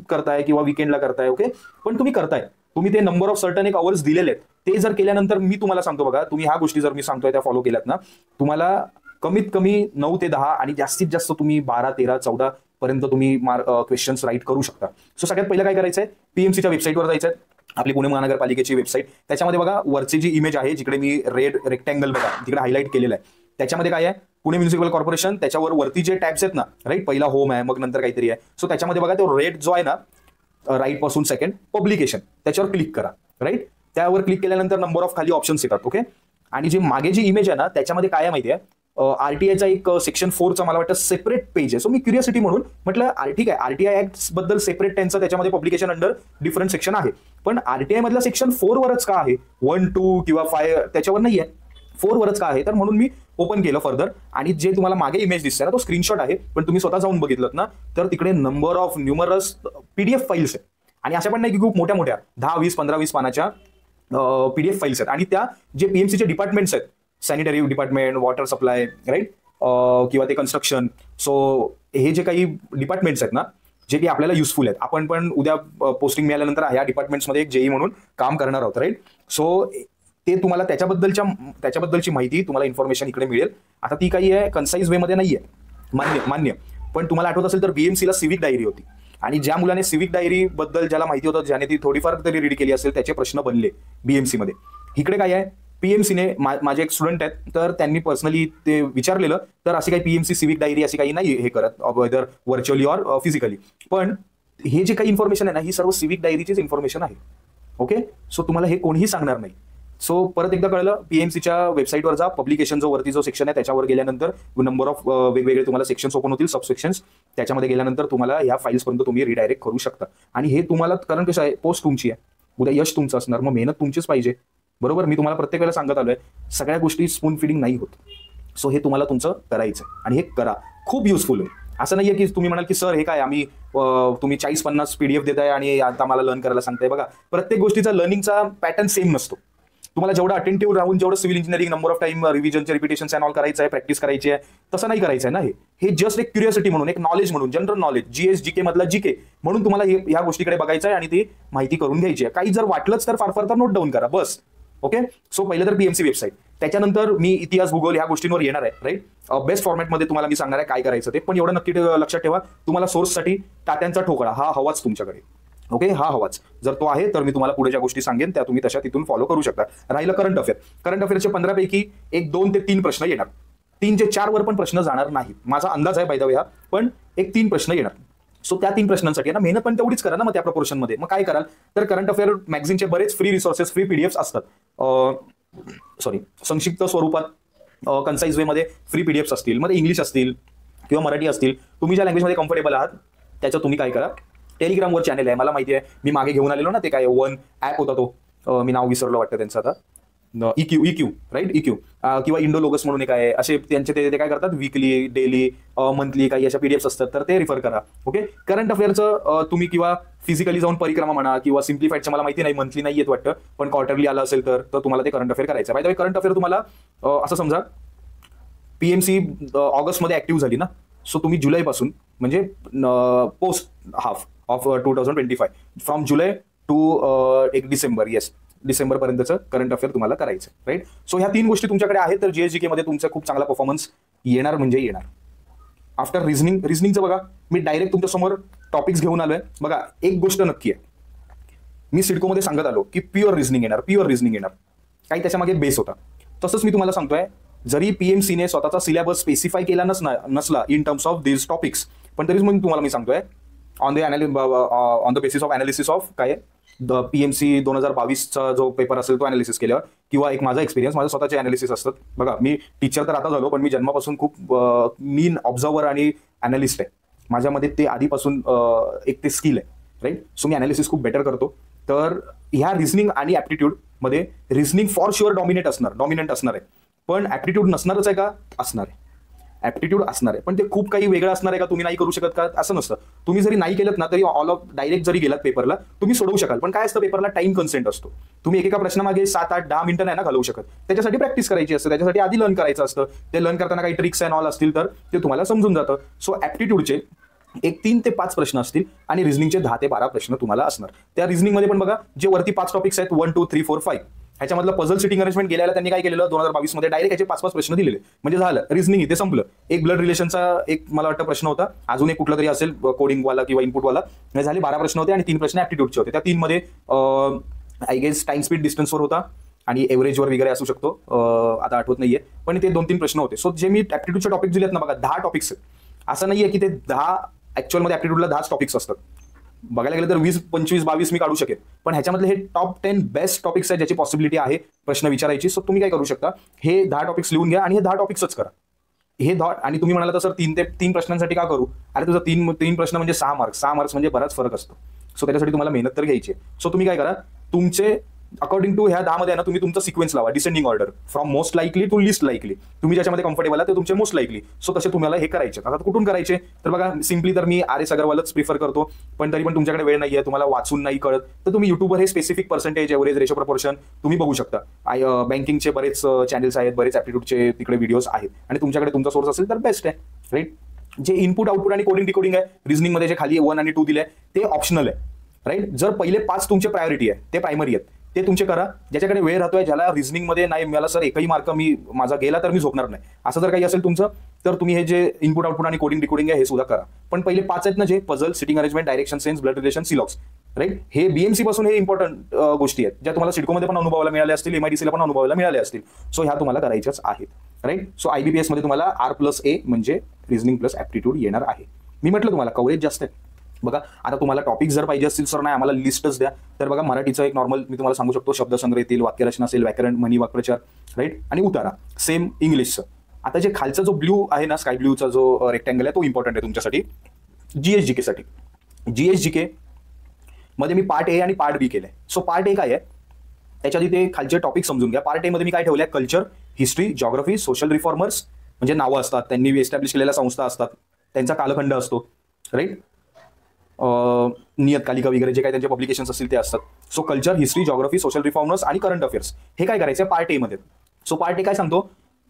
करताय किंवा विकेंडला करताय, ओके, पण तुम्ही करताय, तुम्ही ते नंबर ऑफ सर्टन एक अवर्स दिलेले आहेत, ते जर केल्यानंतर मी तुम्हाला सांगतो बघा, तुम्ही ह्या गोष्टी जर मी सांगतोय त्या फॉलो केल्यात ना, तुम्हाला कमीत कमी 9 ते 10 आणि जास्तीत जास्त तुम्ही 12, 13, 14 पर्यंत तुम्ही क्वेश्चन्स राईट करू शकता. सो सगळ्यात पहिलं काय करायचंय, पीएमसीच्या वेबसाईटवर जायचंय, आपली पुणे महानगरपालिकेची वेबसाईट. त्याच्यामध्ये बघा वरची जी इमेज आहे जिकडे मी रेड रेक्टँगल बघा तिकडे हायलाईट केलेलं आहे, त्याच्यामध्ये काय आहे पुणे म्युनिसिपल कॉर्पोरेशन. त्याच्यावर वरती जे टॅब्स आहेत ना, राईट, पहिला होम आहे, मग नंतर काहीतरी आहे. सो त्याच्यामध्ये बघा तो रेड जो आहे ना, राईट पासून सेकंड पब्लिकेशन, त्याच्यावर क्लिक करा. राईट. त्यावर क्लिक केल्यानंतर नंबर ऑफ खाली ऑप्शन्स येतात. ओके. आणि जी मागे जी इमेज आहे ना त्याच्यामध्ये काय आहे माहिती आहे, आरटीआयचा एक सेक्शन 4चा मला वाटतं सेपरेट पेज आहे. सो मी क्युरियोसिटी म्हणून म्हटलं ठीक आहे, आरटीआय ऍक्ट बद्दल सेपरेट त्यांचं त्याच्यामध्ये पब्लिकेशन अंडर डिफरंट सेक्शन आहे, पण आरटीआय मधला सेक्शन 4 वरच का आहे, 1, 2 किंवा 5 त्याच्यावर नाही आहे, 4 वरच का आहे. तर म्हणून मी ओपन केलं फर्दर, आणि जे तुम्हाला मागे इमेज दिसते ना तो स्क्रीनशॉट आहे, पण तुम्ही स्वतः जाऊन बघितलं ना तर तिकडे number of numerous PDF files आहेत. आणि अशा पण नाही की खूप मोठ्या मोठ्या 10, 20, 15, 20 पानाच्या पीडीएफ फाईल्स आहेत. आणि त्या जे पीएमसीचे डिपार्टमेंट्स आहेत, sanitary department, water supply, right, किंवा ते कन्स्ट्रक्शन, सो हे जे काही डिपार्टमेंट्स आहेत ना जे की आपल्याला युजफुल आहेत, आपण पण उद्या पोस्टिंग मिळाल्यानंतर ह्या डिपार्टमेंट्समध्ये एक जेई म्हणून काम करणार आहोत. राईट. सो ते तुम्हाला त्याच्याबद्दलची माहिती तुम्हाला इन्फॉर्मेशन इकडे मिळेल. आता ती काही आहे कन्साइज वेमध्ये नाहीये, मान्य, पण तुम्हाला आठवत असेल तर बीएमसीला सिविक डायरी होती, आणि ज्या मुलाने सिविक डायरी बद्दल ज्याला माहिती होतं, ज्याने ती थोडीफार तरी रीड केली असेल, त्याचे प्रश्न बनले बीएमसी मध्ये. इकडे काय आहे, पीएमसीने माझे एक स्टुडंट आहेत तर त्यांनी पर्सनली ते विचारलेलं, तर अशी काही पीएमसी सिविक डायरी अशी काही नाही हे करत, वेदर व्हर्च्युअली ऑर फिजिकली. पण हे जे काही इन्फॉर्मेशन आहे ना ही सर्व सिविक डायरीचीच इन्फॉर्मेशन आहे. ओके. सो तुम्हाला हे कोणीही सांगणार नाही. सो परत एकदा कळलं, पीएमसीच्या वेबसाईटवर जा, पब्लिकेशन जो वरती जो सेक्शन आहे त्याच्यावर गेल्यानंतर नंबर ऑफ वेगवेगळे तुम्हाला सेक्शन्स ओपन होतील, सब सेक्शन्स. त्याच्यामध्ये गेल्यानंतर तुम्हाला ह्या फाईल्स पर्यंत तुम्ही रिडायरेक्ट करू शकता. आणि हे तुम्हाला, कारण कसं आहे, पोस्ट तुमची आहे, उद्या यश तुमचं असणार, मग मेहनत तुमचीच पाहिजे. बरोबर. मी तुम्हाला प्रत्येक वेळेला सांगत आलोय, सगळ्या गोष्टी स्पून फिडिंग नाही होत. सो हे तुम्हाला तुमचं करायचं आणि हे करा, खूप युजफुल आहे. असं नाहीये की तुम्ही म्हणाल की सर हे काय आम्ही तुम्ही 40-50 पीडीएफ देताय आणि आता मला लर्न करायला सांगताय. बघा प्रत्येक गोष्टीचा लर्निंगचा पॅटर्न सेम नसतो. तुम्हाला जेवढं अटेंटिव्ह राहून जेवढं civil engineering number of time रिव्हिजनचे रिपिटेशन अँड ऑल करायचं आहे, प्रॅक्टिस करायची आहे, तसं नाही करायचं आहे ना. हे जस्ट एक क्युरियोसिटी म्हणून, एक नॉलेज म्हणून, जनरल नॉलेज, जीएसजीके मधला जीके म्हणून तुम्हाला ह्या गोष्टीकडे बघायचं आहे आणि ती माहिती करून घ्यायची आहे. काही जर वाटलंच तर फार तर नोट डाऊन करा बस. ओके. सो पहिलं तर पीएमसी वेबसाईट, त्याच्यानंतर मी इतिहास, भूगोल ह्या गोष्टींवर येणार आहे. राईट. बेस्ट फॉर्मॅटमध्ये तुम्हाला मी सांगणार आहे काय करायचं ते, पण एवढं नक्की लक्षात ठेवा, तुम्हाला सोर्ससाठी तात्यांचा ठोकळा हा हवाच तुमच्याकडे. ओके. हा हवाच. जर तो आहे तर मी तुम्हाला पुढे ज्या गोष्टी सांगेन त्या तुम्ही तशा तिथून फॉलो करू शकता. राहिलं करंट अफेअरचे 15 पैकी 1, 2 ते 3 प्रश्न येणार. 3 ते 4 वर पण प्रश्न जाणार नाही, माझा अंदाज आहे बाय द वे हा, पण एक 3 प्रश्न येणार. सो त्या 3 प्रश्नांसाठी ना मेहनत पण तेवढीच करा ना. मग त्या प्रपोर्शनमध्ये मग काय कराल तर करंट अफेअर मॅगझिनचे बरेच फ्री रिसोर्सेस, फ्री पीडीएफ्स असतात. संक्षिप्त स्वरूपात कन्साइज वेमध्ये फ्री पीडीएफ्स असतील, मग इंग्लिश असतील किंवा मराठी असतील, तुम्ही ज्या लँग्वेजमध्ये कम्फर्टेबल आहात त्याचं तुम्ही काय करा, टेलिग्रामवर चॅनल आहे, मला माहिती आहे. मी मागे घेऊन आलेलो ना, ते काय वन ॲप होता तो, मी नाव विसरलो वाटतं त्यांचं आता, इक्यू राईट, इक्यू किंवा इंडोलोगस म्हणून एक आहे. असे त्यांचे ते काय करतात, वीकली, डेली, मंथली काही अशा पीडीएफ्स असतात, तर ते रिफर करा. ओके. करंट अफेअरचं तुम्ही किंवा फिजिकली जाऊन परिक्रमा म्हणा किंवा सिम्प्लिफाईडचं मला माहिती नाही, मंथली नाही येत वाटतं, पण क्वार्टरली आलं असेल तर तुम्हाला ते करंट अफेअर करायचं. Bye the way current affair तुम्हाला असं समजा पीएमसी ऑगस्टमध्ये ऍक्टिव्ह झाली ना, सो तुम्ही जुलैपासून म्हणजे post half of 2025 from July to एक डिसेंबर, डिसेंबरपर्यंतचं करंट अफेअर तुम्हाला करायचं, राईट. सो ह्या 3 गोष्टी तुमच्याकडे आहेत, तर जीएसजीके मध्ये तुमचा खूप चांगला परफॉर्मन्स येणार म्हणजे येणार. आफ्टर रिझनिंगचं बघा, मी डायरेक्ट तुमच्यासमोर टॉपिक्स घेऊन आलोय. बघा, एक गोष्ट नक्की आहे, मी सिडकोमध्ये सांगत आलो की प्युअर रिझनिंग येणार, काही त्याच्यामागे बेस होता. तसंच मी तुम्हाला सांगतोय, जरी पीएमसीने स्वतःचा सिलेबस स्पेसिफाय केला नसला in terms of this topics, पण तरीच मग तुम्हाला मी सांगतोय on the basis of analysis of काय पीएमसी 2022चा जो पेपर असेल तो अनालिसिस केल्यावर, किंवा एक माझा एक्सपिरियन्स, माझे स्वतःचे अनालिसिस असतात. बघा, मी टीचर तर आता झालो, पण मी जन्मापासून खूप मीन ऑब्झर्वर आणि अनालिस्ट आहे. माझ्यामध्ये ते आधीपासून एक ते स्किल आहे, राईट. सो मी अनालिसिस खूप बेटर करतो. तर ह्या रिझनिंग आणि ऍप्टिट्यूड मध्ये रिझनिंग फॉर शुअर डॉमिनंट असणार आहे, पण ऍप्टिट्यूड नसणारच आहे का? असणार आहे. ऍप्टिट्यूड असणार आहे, पण ते खूप काही वेगळं असणार आहे का? तुम्ही नाही करू शकत का? असं नसतं. तुम्ही जरी नाही केलं ना, तरी ऑल ऑफ डायरेक्ट जरी गेलात पेपरला, तुम्ही सोडवू शकाल. पण काय असतं, पेपरला टाइम कन्सेंट असतो. तुम्ही एका प्रश्नामागे 7, 8, 10 मिनिटं नाही ना घालवू शकत. त्याच्यासाठी प्रॅक्टिस करायची असते, त्याच्यासाठी आधी लर्न करायचं असतं. ते लर्न करताना काही ट्रिक्स अँड ऑल असतील तर ते तुम्हाला समजून जातं. सो ऍप्टिट्यूडचे एक 3 ते 5 प्रश्न असतील आणि रिझनिंगचे 10 ते 12 प्रश्न तुम्हाला असणार. त्या रिझनिंगमध्ये पण बघा, जे वरती 5 टॉपिक्स आहेत 1, 2, 3, 4, 5, ह्याच्यामधलं पझल सिटिंग अरेंजमेंट गेल्याला त्यांनी काय केलेलं, 2022 मध्ये डायरेक्ट याचे 5-5 प्रश्न दिलेले. म्हणजे झालं रिझनिंग, इथे संपलं. एक ब्लड रिलेशनचा एक मला वाटतं प्रश्न होता, अजून एक कुठला तरी असेल कोडिंगवाला किंवा इनपुटवाला, झाले 12 प्रश्न होते आणि 3 प्रश्न ऍप्टिट्यूडचे होते. त्या 3 मध्ये आय गेस टाइम स्पीड डिस्टन्सवर होता आणि एव्हरेजवर वगैरे असू शकतो, आता आठवत नाहीये, पण ते 2-3 प्रश्न होते. सो जे मी ऍप्टिट्यूडचे टॉपिक दिलेत ना, बघा 10 टॉपिक्स, असं नाहीये की ते 10 ऍक्च्युअलमध्ये ऍप्टिट्यूडला 10 टॉपिक्स असतात. बघायला गेलं तर 20, 25, 22 मी काढू शकेन, पण ह्याच्यामधले हे टॉप 10 बेस्ट टॉपिक्स आहेत ज्याची पॉसिबिलिटी आहे प्रश्न विचारायची. सो तुम्ही काय करू शकता, हे 10 टॉपिक्स लिहून घ्या आणि हे 10 टॉपिक्सच करा. हे आणि तुम्ही म्हणाला तर सर 3 प्रश्नांसाठी का करू? अरे तुझं 3 प्रश्न म्हणजे 6 मार्क्स म्हणजे बराच फरक असतो. सो त्याच्यासाठी तुम्हाला मेहनत तर घ्यायची. सो तुम्ही काय करा, तुमचे अकॉर्डिंग टू ह्या 10 मध्ये ना, तुम्ही तुमचा सिक्वेन्स लावा, descending order from most likely to least likely. तुम्ही ज्याच्यामध्ये कम्फर्टेबल आहे ते तुमचे मोस्ट लाईकली. सो तसे तुम्हाला हे करायचे. आता कुठून करायचे तर बघा, सिम्पली तर मी RS अगरवालच प्रिफर करतो, पण तरी पण तुमच्याकडे वेळ नाहीये, तुम्हाला वाचून नाही कळत, तर तुम्ही युट्यूबवर हे specific percentage, average, ratio, proportion तुम्ही बघू शकता. बँकिंगचे बरेच चॅनल्स आहेत, बरेच ऍप्टिट्यूडचे तिकडे व्हिडिओज आहेत, आणि तुमच्याकडे तुमचा सोर्स असेल तर बेस्ट आहे, राईट. जे इनपुट आउटपुट आणि कोडिंग डिकोडिंग आहे रिझनिंग मध्ये, जे खाली 1 आणि 2 दिले ते ऑप्शनल आहे, राईट. जर पहिले 5 तुमचे प्रायोरिटी आहे, ते प्रायमरी आहेत, ते तुमचे करा. ज्याच्याकडे वेळ राहतोय, ज्याला रिझनिंग मध्ये नाही मिळाला सर एकही मार्क माझा गेला तर मी झोपणार नाही, असं जर काही असेल तुमचं, तर तुम्ही हे जे इनपुट आउटपुट आणि कोडिंग डिकोडिंग आहे हे सुद्धा करा. पण पहिले 5 आहेत ना, जे puzzle, sitting arrangement, direction sense, blood relation, सिलॉक्स, राईट. हे बीएमसी पासून हे इम्पॉर्टंट गोष्टी आहेत, ज्या तुम्हाला सिडकोमध्ये पण अनुभवायला मिळाल्या असतील, MIDC ला पण अनुभवायला मिळाल्या असतील. सो ह्या तुम्हाला करायच्याच आहेत, राईट. सो IBPS मध्ये तुम्हाला R+A म्हणजे रिझनिंग प्लस ऍप्टिट्यूड येणार आहे. मी म्हटलं तुम्हाला कव्हरेज जास्त आहे. बघा, आता तुम्हाला टॉपिक जर पाहिजे असतील सर, नाही आम्हाला लिस्टच द्या, तर बघा मराठीचं एक नॉर्मल मी तुम्हाला सांगू शकतो, शब्दसंग्रह येतील, वाक्यरचना असेल, व्याकरण, म्हणी, वाक्प्रचार, राईट, आणि उतारा. सेम इंग्लिशचं. आता जे खालचा जो ब्ल्यू आहे ना, स्काय ब्ल्यूचा जो रेक्टँगल आहे, तो इम्पॉर्टंट आहे तुमच्यासाठी GSGK साठी. GSGK मध्ये मी पार्ट A आणि पार्ट B केलंय. सो पार्ट A काय आहे, त्याच्या आधी ते खालचे टॉपिक समजून घ्या. पार्ट A मध्ये मी काय ठेवलंय, culture, history, geography, social reformers, म्हणजे नावं असतात, त्यांनी एस्टॅब्लिश केलेल्या संस्था असतात, त्यांचा कालखंड असतो, राईट. नियतकालिका वगैरे जे काही त्यांचे पब्लिकेशन्स असतील ते असतात. So culture, history, geography, social reformers आणि करंट अफेअर्स हे काय करायचं पार्ट A मध्ये. सो पार्ट A काय सांगतो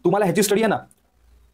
तुम्हाला, ह्याची स्टडी आहे ना,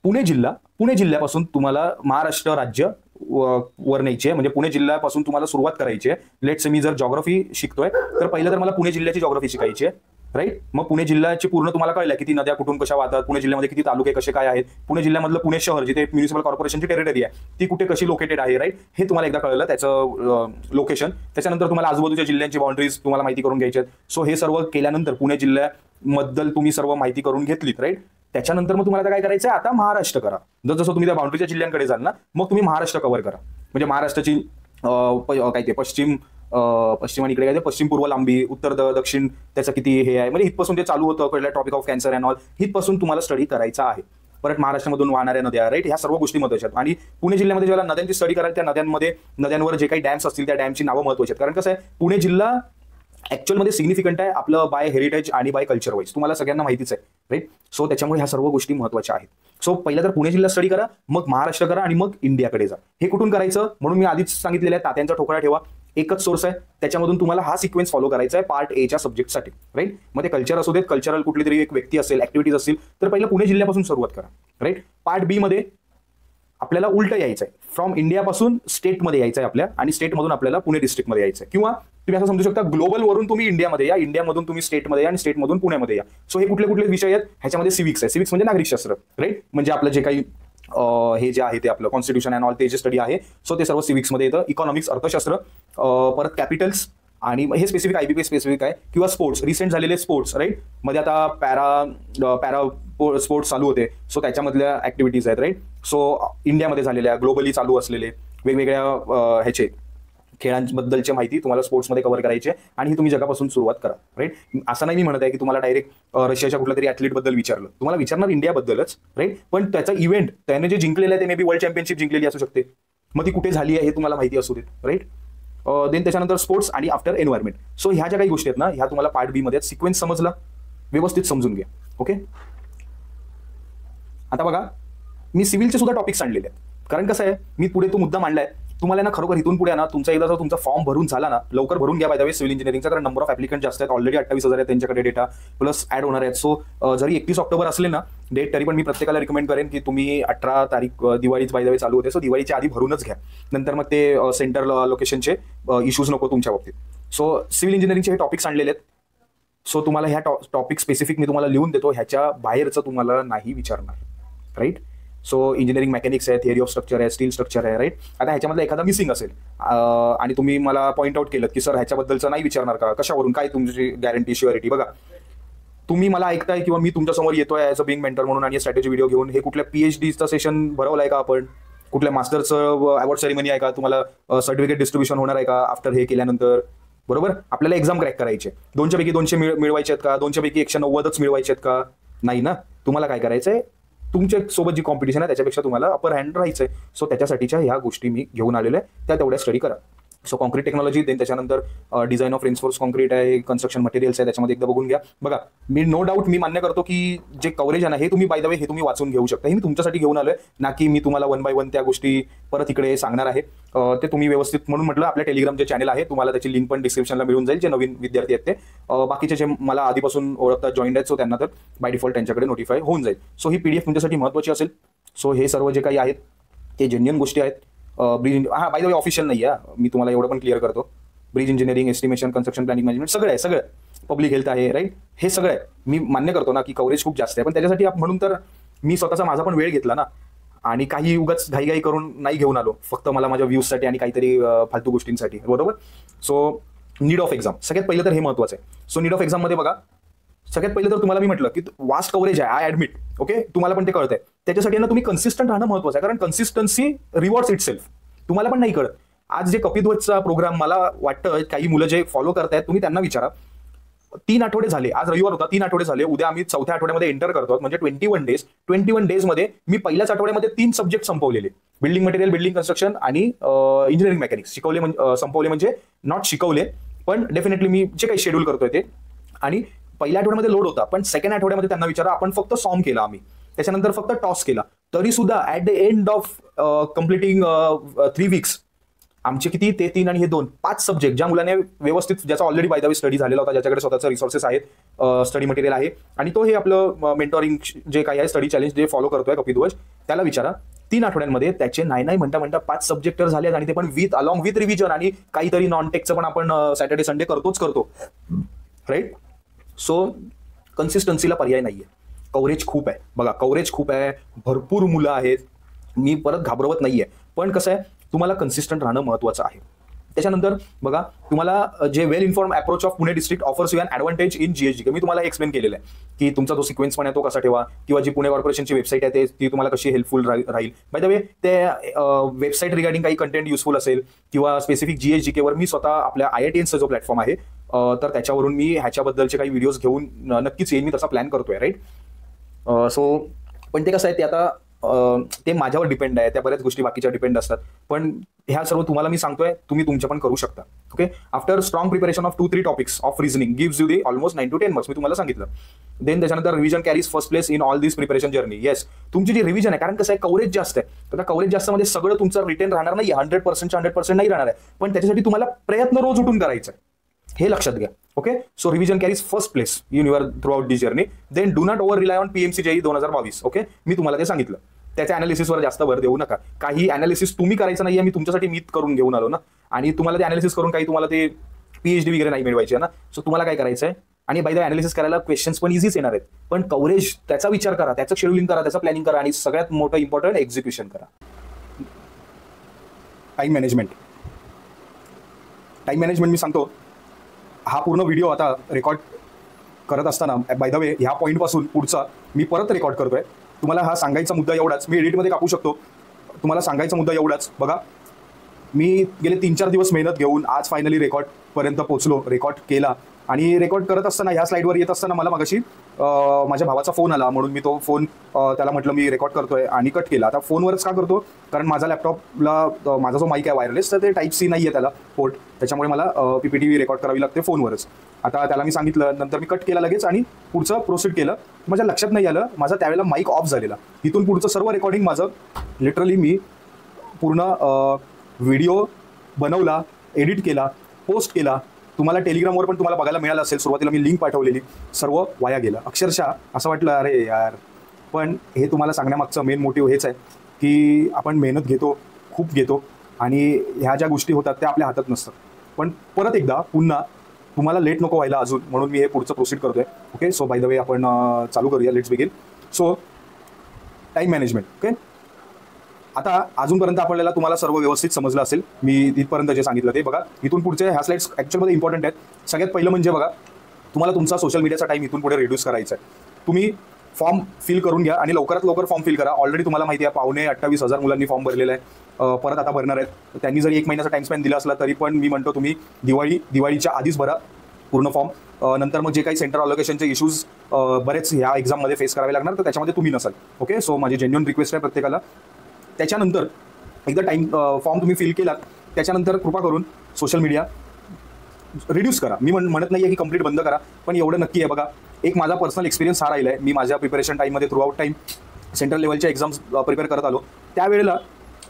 पुणे जिल्ह्यापासून तुम्हाला महाराष्ट्र राज्य वर न्यायची आहे. म्हणजे पुणे जिल्ह्यापासून तुम्हाला सुरुवात करायची आहे. लेट्स से मी जर जॉग्राफी शिकतोय, तर पहिलं तर मला पुणे जिल्ह्याची जॉग्राफी शिकायची आहे, राईट. मग पुणे जिल्ह्याची पूर्ण तुम्हाला कळलं किती नद्या कुठून कशा वाहतात, पुणे जिल्ह्यामध्ये किती तालुके कसे काय आहेत, पुणे जिल्ह्यामधलं पुणे शहर जिथे म्युनिसिपल कॉर्पोरेशनची टेरिटरी आहे ती कुठे कशी लोकेटेड आहे, राईट. हे तुम्हाला एकदा कळलं त्याचं लोकेशन. त्याच्यानंतर तुम्हाला आजूबाजूच्या जिल्ह्यांची बाउंड्रीज तुम्हाला माहिती करून घ्यायची आहेत. सो हे सर्व केल्यानंतर पुणे जिल्ह्याबद्दल तुम्ही सर्व माहिती करून घेतलीत, राईट. त्याच्यानंतर मग तुम्हाला काय करायचं, आता महाराष्ट्र करा. जसं तुम्ही त्या बाउंड्रीच्या जिल्ह्यांकडे जाल ना, मग तुम्ही महाराष्ट्र कव्हर करा. म्हणजे महाराष्ट्राची काय ते पश्चिम आणि इकडे काय ते पश्चिम पूर्व लांबी, उत्तर दक्षिण त्याचं किती हे आहे, म्हणजे इथपासून ते चालू होतं, कळलं topic of cancer and all, इथपासून तुम्हाला स्टडी करायचा आहे, परत महाराष्ट्रामधून वाहणाऱ्या नद्या, राईट, ह्या सर्व गोष्टी महत्त्वाच्या आहेत. आणि पुणे जिल्ह्यामध्ये जेव्हा नद्यांची स्टडी कराल त्या नद्यांवर जे काही डॅम्स असतील त्या डॅमची नावं महत्त्वाची आहेत. कारण कसं आहे, पुणे जिल्हा ऍक्च्युअलमध्ये सिग्निफिकंट आहे आपलं बाय हेरिटेज आणि बाय कल्चर वाईज, तुम्हाला सगळ्यांना माहितीच आहे, राईट. सो त्याच्यामुळे ह्या सर्व गोष्टी महत्त्वाच्या आहेत. सो पहिला तर पुणे जिल्हा स्टडी करा, मग महाराष्ट्र करा आणि मग इंडियाकडे जा. हे कुठून करायचं म्हणून मी आधीच सांगितलेलं आहे, तात्यांचा ठोकळा ठेवा, एकच सोर्स आहे, त्याच्यामधून तुम्हाला हा सिक्वेन्स फॉलो करायचा आहे पार्ट एच्या सब्जेक्टसाठी, राईट. मग ते कल्चर असू देत, कल्चरल कुठली तरी एक व्यक्ती असेल, ऍक्टिव्हिटीज असतील, तर पहिलं पुणे जिल्ह्यापासून सुरुवात करा, राईट. पार्ट बी मध्ये आपल्याला उलटं यायचं आहे, फ्रॉम इंडियापासून स्टेटमध्ये यायचं आहे आपल्या, आणि स्टेटमधून आपल्याला पुणे डिस्ट्रिक्टमध्ये यायचं आहे. किंवा तुम्ही असं समजू शकता, ग्लोबल वरून तुम्ही इंडियामध्ये या, इंडियामधून तुम्ही स्टेटमध्ये या आणि स्टेटमधून पुण्यामध्ये या. सो हे कुठले कुठले विषय आहेत, ह्याच्यामध्ये सिविक्स आहे, सिविक्स म्हणजे नागरिकशास्त्र, राईट. म्हणजे आपलं जे काही हे जे आहे ते आपलं कॉन्स्टिट्यूशन अँड ऑल ते जे स्टडी आहे, सो ते सर्व सिविक्समध्ये येतं. इकॉनॉमिक्स, अर्थशास्त्र, परत कॅपिटल्स, आणि हे स्पेसिफिक IBPS स्पेसिफिक आहे. किंवा स्पोर्ट्स, रिसेंट झालेले स्पोर्ट्स, राईट, मध्ये आता पॅरा स्पोर्ट्स चालू होते, सो त्याच्यामधल्या ऍक्टिव्हिटीज आहेत, राईट. सो इंडियामध्ये झालेल्या, ग्लोबली चालू असलेले वेगवेगळ्या ह्याचे खेळांबद्दलची माहिती तुम्हाला स्पोर्ट्समध्ये कव्हर करायची आहे, आणि ही तुम्ही जगापासून सुरुवात करा, राईट. असं नाही मी म्हणत आहे की तुम्हाला डायरेक्ट रशियाच्या कुठल्या तरी ॲथलीटबद्दल विचारलं, तुम्हाला विचारणार इंडियाबद्दलच, राईट. पण त्याचा इव्हेंट त्याने जे जिंकलेलं आहे ते मे बी वर्ल्ड चॅम्पियनशिप जिंकलेली असू शकते, मग ती कुठे झाली आहे हे तुम्हाला माहिती असू देत, राईट. देन त्याच्यानंतर स्पोर्ट्स आणि आफ्टर एन्व्हायरमेंट. सो ह्या ज्या काही गोष्टी आहेत ना, ह्या तुम्हाला पार्ट बी मध्ये सिक्वेन्स समजला, व्यवस्थित समजून घ्या, ओके. आता बघा, मी सिव्हिलचे सुद्धा टॉपिक्स आणलेले आहेत, कारण कसं आहे, मी पुढे तो मुद्दा मांडलाय तुम्हाला ना, खरोखर इथून पुढे ना तुमचा एकदा जर तुमचा फॉर्म भरून झाला ना, लवकर भरून घ्या बाय द वे सिव्हिल इंजिनिअरिंगचा, कारण नंबर ऑफ ऍप्लिकंट जास्त आहेत, ऑलरेडी 28,000 आहेत त्यांच्याकडे डेटा, प्लस ऍड होणार आहेत. सो जरी 31 ऑक्टोबर असले ना डेट, तरी पण मी प्रत्येकाला रिकमेंड करेन की तुम्ही 18 तारीख दिवाळीच बाय द वे चालू होते, सो दिवाळीच्या आधी भरूनच घ्या, नंतर मग ते सेंटर लोकेशनचे इश्यूज नको तुमच्या बाबतीत. सो सिव्हिल इंजिनिअरिंगचे हे टॉपिक्स आणलेले आहेत. सो तुम्हाला ह्या टॉपिक स्पेसिफिक मी तुम्हाला लिहून देतो, ह्याच्या बाहेरचं तुम्हाला नाही विचारणार, राईट. सो इंजिनिअरिंग मेकॅनिक्स आहे, थिअरी ऑफ स्ट्रक्चर आहे, स्टील स्ट्रक्चर आहे, राईट. आता ह्याच्यामधला एखादा मिसिंग असेल आणि तुम्ही मला पॉईंट आउट केलं की सर ह्याच्याबद्दलचं नाही विचारणार का, कशावरून, काय तुमची गॅरंटी, श्युअरिटी. बघा, तुम्ही मला ऐकताय किंवा मी तुमच्यासमोर येतोय ॲज अ बिंग मेंटर म्हणून आणि स्ट्रॅटेजी व्हिडिओ घेऊन, हे कुठल्या PhDचं सेशन भरवलं आहे का आपण, कुठल्या मास्टरचं अवॉर्ड सेरेमनी आहे का, तुम्हाला सर्टिफिकेट डिस्ट्रीब्युशन होणार आहे का आफ्टर हे केल्यानंतर, बरोबर. आपल्याला एक्झाम क्रॅक करायचे, 200 पैकी 200 मिळवायचे आहेत का, 200 पैकी 190च मिळवायचे आहेत का, नाही ना. तुम्हाला काय करायचंय, तुमच्या सोबत जी कॉम्पिटिशन आहे त्याच्यापेक्षा तुम्हाला अपर हँड राहायचंय. सो त्याच्यासाठीच्या ह्या गोष्टी मी घेऊन आलेल्या आहे, त्या तेवढ्या स्टडी करा. सो कॉन्क्रीट टेक्नॉलॉजी, देन त्याच्यानंतर डिझाईन ऑफ रेन्फोर्स कॉन्क्रीट आहे, कन्स्ट्रक्शन मटेरियल्स आहे, त्याच्यामध्ये एकदा बघून घ्या. बघा, मी नो डाऊट मी मान्य करतो की जे कव्हरेज आहे ना, हे तुम्ही बाय द वे हे तुम्ही वाचून घेऊ शकता, हे मी तुमच्यासाठी घेऊन आलोय, ना की मी तुम्हाला 1 बाय 1 त्या गोष्टी परत इकडे सांगणार आहे. ते तुम्ही व्यवस्थित, म्हणून म्हटलं आपल्या टेलिग्राम जे चॅनल आहे, तुम्हाला त्याची लिंक पण डिस्क्रिप्शनला मिळून जाईल, जे नवीन विद्यार्थी आहेत ते. बाकीचे जे मला आधीपासून ओळखतात, जॉईंट आहेत, सो त्यांना तर बाय डिफॉल्ट त्यांच्याकडे नोटिफाय होऊन जाईल. सो ही PDF तुमच्यासाठी महत्त्वाची असेल. सो हे सर्व जे काही आहेत ते जेन्युइन गोष्टी आहेत. ब्रिज, हां बाय द वे ऑफिशियल नाही आहे, मी तुम्हाला एवढं पण क्लिअर करतो. Bridge engineering, estimation, construction planning management सगळं पब्लिक हेल्थ आहे, राईट. हे सगळं आहे. मी मान्य करतो ना की कव्हरेज खूप जास्त आहे, पण त्याच्यासाठी म्हणून तर मी स्वतःचा माझा पण वेळ घेतला ना, आणि काही उगाच घाई करून नाही घेऊन आलो, फक्त मला माझ्या व्ह्यूजसाठी आणि काहीतरी फालतू गोष्टींसाठी, बरोबर. सो नीड ऑफ एक्झाम, सगळ्यात पहिलं तर हे महत्त्वाचं आहे. सो नीड ऑफ एक्झाममध्ये बघा, सगळ्यात पहिलं तर तुम्हाला मी म्हटलं की वास्ट कव्हरेज आहे, आय ॲडमिट, ओके, तुम्हाला पण ते कळतंय. त्याच्यासाठी ना तुम्ही कन्सिस्टंट राहणं महत्त्वाचं आहे, कारण कन्सिस्टन्सी रिवॉर्ड्स इट सेल्फ. तुम्हाला पण नाही कळत. आज जे कपिध्वजचा प्रोग्राम मला वाटतं काही मुलं जे फॉलो करतायत, तुम्ही त्यांना विचारा. 3 आठवडे झाले, आज रविवार होता, 3 आठवडे झाले, उद्या आम्ही 4थ्या आठवड्यामध्ये एंटर करतो, म्हणजे 21 डेज. 21 डेजमध्ये मी पहिल्याच आठवड्यामध्ये 3 सब्जेक्ट संपवलेले, बिल्डिंग मटेरियल, बिल्डिंग कन्स्ट्रक्शन आणि इंजिनिअरिंग मेकॅनिक्स. संपवले म्हणजे नॉट शिकवले, पण डेफिनेटली मी जे काही शेड्यूल करतोय ते. आणि पहिल्या आठवड्यामध्ये लोड होता, पण सेकंड आठवड्यामध्ये त्यांना विचारा, आपण फक्त सॉम केला आम्ही, त्याच्यानंतर फक्त टॉस केला, तरी सुद्धा at the end of completing 3 weeks आमचे किती, ते 3 आणि हे 2, 5 सब्जेक्ट ज्या मुलाने व्यवस्थित, ज्याचा already bye the way study झालेला होता, ज्याच्याकडे स्वतःचा रिसोर्सेस आहेत, स्टडी मटेरियल आहे, आणि तो हे आपलं मेंटॉरिंग जे काही आहे, स्टडी चॅलेंज जे फॉलो करतोय कपिध्वज, त्याला विचारा. 3 आठवड्यांमध्ये त्याचे नाही म्हणता 5 सब्जेक्ट झाले, आणि ते पण अलॉंग विथ रिव्हिजन, आणि काहीतरी नॉन टेकचं पण आपण सॅटर्डे संडे करतो, राईट. सो कन्सिस्टन्सीला पर्याय नाहीये. कव्हरेज खूप आहे, बघा कव्हरेज खूप आहे, भरपूर मुलं आहेत, मी परत घाबरवत नाहीये, पण कसं आहे, तुम्हाला कन्सिस्टंट राहणं महत्त्वाचं आहे. त्याच्यानंतर बघा, तुम्हाला जे well inform approach of Pune district offers you an advantage in GSGK, मी तुम्हाला एक्सप्लेन केलेलं आहे की तुमचा जो सिक्वेन्स पण आहे तो कसा ठेवा, किंवा जी पुणे कॉर्पोरेशनची वेबसाईट आहे ती तुम्हाला कशी हेल्पफुल राहील. बाय द वे, ते वेबसाईट रिगार्डिंग काही कंटेंट युजफुल असेल, किंवा स्पेसिफिक GSGK वर मी स्वतः आपल्या IITNचा जो प्लॅटफॉर्म आहे, तर त्याच्यावरून मी ह्याच्याबद्दलचे काही व्हिडिओज घेऊन नक्कीच येईन, मी तसा प्लॅन करतोय, राईट. सो पण ते कसं आहे, ते आता ते माझ्यावर डिपेंड आहे, त्या बऱ्याच गोष्टी बाकीच्या डिपेंड असतात. पण ह्या सर्व तुम्हाला मी सांगतोय, तुम्ही तुमच्या पण करू शकता. Okay, after strong preparation of 2-3 topics of reasoning gives you the almost 9 to 10 marks, मी तुम्हाला सांगितलं. देन त्याच्यानंतर revision carries first place in all this preparation journey. Yes, तुमची जी रिव्हिजन आहे, कारण कसं आहे, कव्हरेज जास्त आहे, तर कव्हरेज जास्त मध्ये सगळं तुमचं रिटेन राहणार नाही, 100%च्या 100% नाही राहणार आहे, पण त्याच्यासाठी तुम्हाला प्रयत्न रोज उठून करायचा आहे, हे लक्षात घ्या. Okay, so revision carries first place in your throughout this journey. Then do not over rely on PMC JEE 2022. Okay, मी तुम्हाला ते सांगितलं, त्याच्या अनालिसिसवर जास्त भर देऊ नका. काही अनालिसिस तुम्ही करायचं नाहीये, मी तुमच्यासाठी मीच करून घेऊन आलो ना, आणि तुम्हाला ते अनालिसिस करून काही तुम्हाला ते PhD वगैरे नाही मिळवायची आहे ना. सो तुम्हाला काय करायचं आहे, आणि बाय द अनालिसिस करायला क्वेश्चन्स पण इझीच येणार आहेत, पण कव्हरेज त्याचा विचार करा, त्याचं शेड्युलिंग करा, त्याचं प्लॅनिंग करा, आणि सगळ्यात मोठं इम्पॉर्टंट एक्झिक्युशन करा. Time management. टाइम मॅनेजमेंट मी सांगतो, हा पूर्ण व्हिडिओ आता रेकॉर्ड करत असताना बाय द वे ह्या पॉईंटपासून पुढचा मी परत रेकॉर्ड करतोय. तुम्हाला हा सांगायचा मुद्दा एवढाच, मी एडिटमध्ये कापू शकतो. तुम्हाला सांगायचा मुद्दा एवढाच. बघा, मी गेले 3-4 दिवस मेहनत घेऊन आज फायनली रेकॉर्डपर्यंत पोहोचलो, रेकॉर्ड केला. आणि रेकॉर्ड करत असताना ह्या स्लाईडवर येत असताना मला मगाशी माझ्या भावाचा फोन आला, म्हणून मी तो फोन त्याला म्हटलं मी रेकॉर्ड करतोय आणि कट केला. आता फोनवरच का करतो, कारण माझा लॅपटॉपला माझा जो माईक आहे वायरलेस, तर ते Type-C नाही आहे त्याला पोर्ट, त्याच्यामुळे मला PPT रेकॉर्ड करावी लागते फोनवरच. आता त्याला मी सांगितलं, नंतर मी कट केला लगेच आणि पुढचं प्रोसीड केलं. माझ्या लक्षात नाही आलं, माझा त्यावेळेला माईक ऑफ झालेला. इथून पुढचं सर्व रेकॉर्डिंग माझं लिटरली मी पूर्ण व्हिडिओ बनवला, एडिट केला, पोस्ट केला. तुम्हाला टेलिग्रामवर पण तुम्हाला बघायला मिळालं असेल, सुरुवातीला मी लिंक पाठवलेली, सर्व वाया गेलं. अक्षरशः असं वाटलं, अरे यार. पण हे तुम्हाला सांगण्यामागचं मेन मोटिव्ह हेच आहे की आपण मेहनत घेतो, खूप घेतो, आणि ह्या ज्या गोष्टी होतात त्या आपल्या हातात नसतात. पण परत एकदा पुन्हा तुम्हाला लेट नको व्हायला अजून, म्हणून मी हे पुढचं प्रोसीड करतोय. ओके, सो बाय द वे आपण चालू करूया. Let's begin. So time management. Okay, आता अजूनपर्यंत आपल्याला तुम्हाला सर्व व्यवस्थित समजलं असेल, मी इथपर्यंत जे सांगितलं ते. बघा, इथून पुढचे ह्या स्लाइड्स ॲक्च्युअलमध्ये इम्पॉर्टंट आहेत. सगळ्यात पहिलं म्हणजे बघा, तुम्हाला तुमचा सोशल मीडियाचा टाईम इथून पुढे रिड्यूस करायचा आहे. तुम्ही फॉर्म फिल करून घ्या आणि लवकरात लवकर फॉर्म फिल करा. ऑलरेडी तुम्हाला माहिती आहे, 28,500 मुलांनी फॉर्म भरलेला आहे, परत आता भरणार आहेत. त्यांनी जरी 1 महिन्याचा टाइम स्पॅन दिला असला तरी पण मी म्हणतो तुम्ही दिवाळीच्या आधीच भरा पूर्ण फॉर्म. नंतर मग जे काही सेंटर अलोकेशनचे इश्यूज बरेच ह्या एक्झाममध्ये फेस करावे लागणार, तर त्याच्यामध्ये तुम्ही नसाल. ओके, सो माझी जेन्युइन रिक्वेस्ट आहे प्रत्येकाला. त्याच्यानंतर एकदा फॉर्म तुम्ही फिल केलात, त्याच्यानंतर कृपा करून सोशल मीडिया रिड्यूस करा. मी म्हणत नाही आहे की कंप्लीट बंद करा, पण एवढं नक्की आहे. बघा, एक माझा पर्सनल एक्सपिरियन्स हा राहिला आहे. मी माझ्या प्रिपरेशन टाईममध्ये थ्रू आउट टाईम सेंट्रल लेवलच्या एक्झाम्स प्रिपेअर करत आलो, त्यावेळेला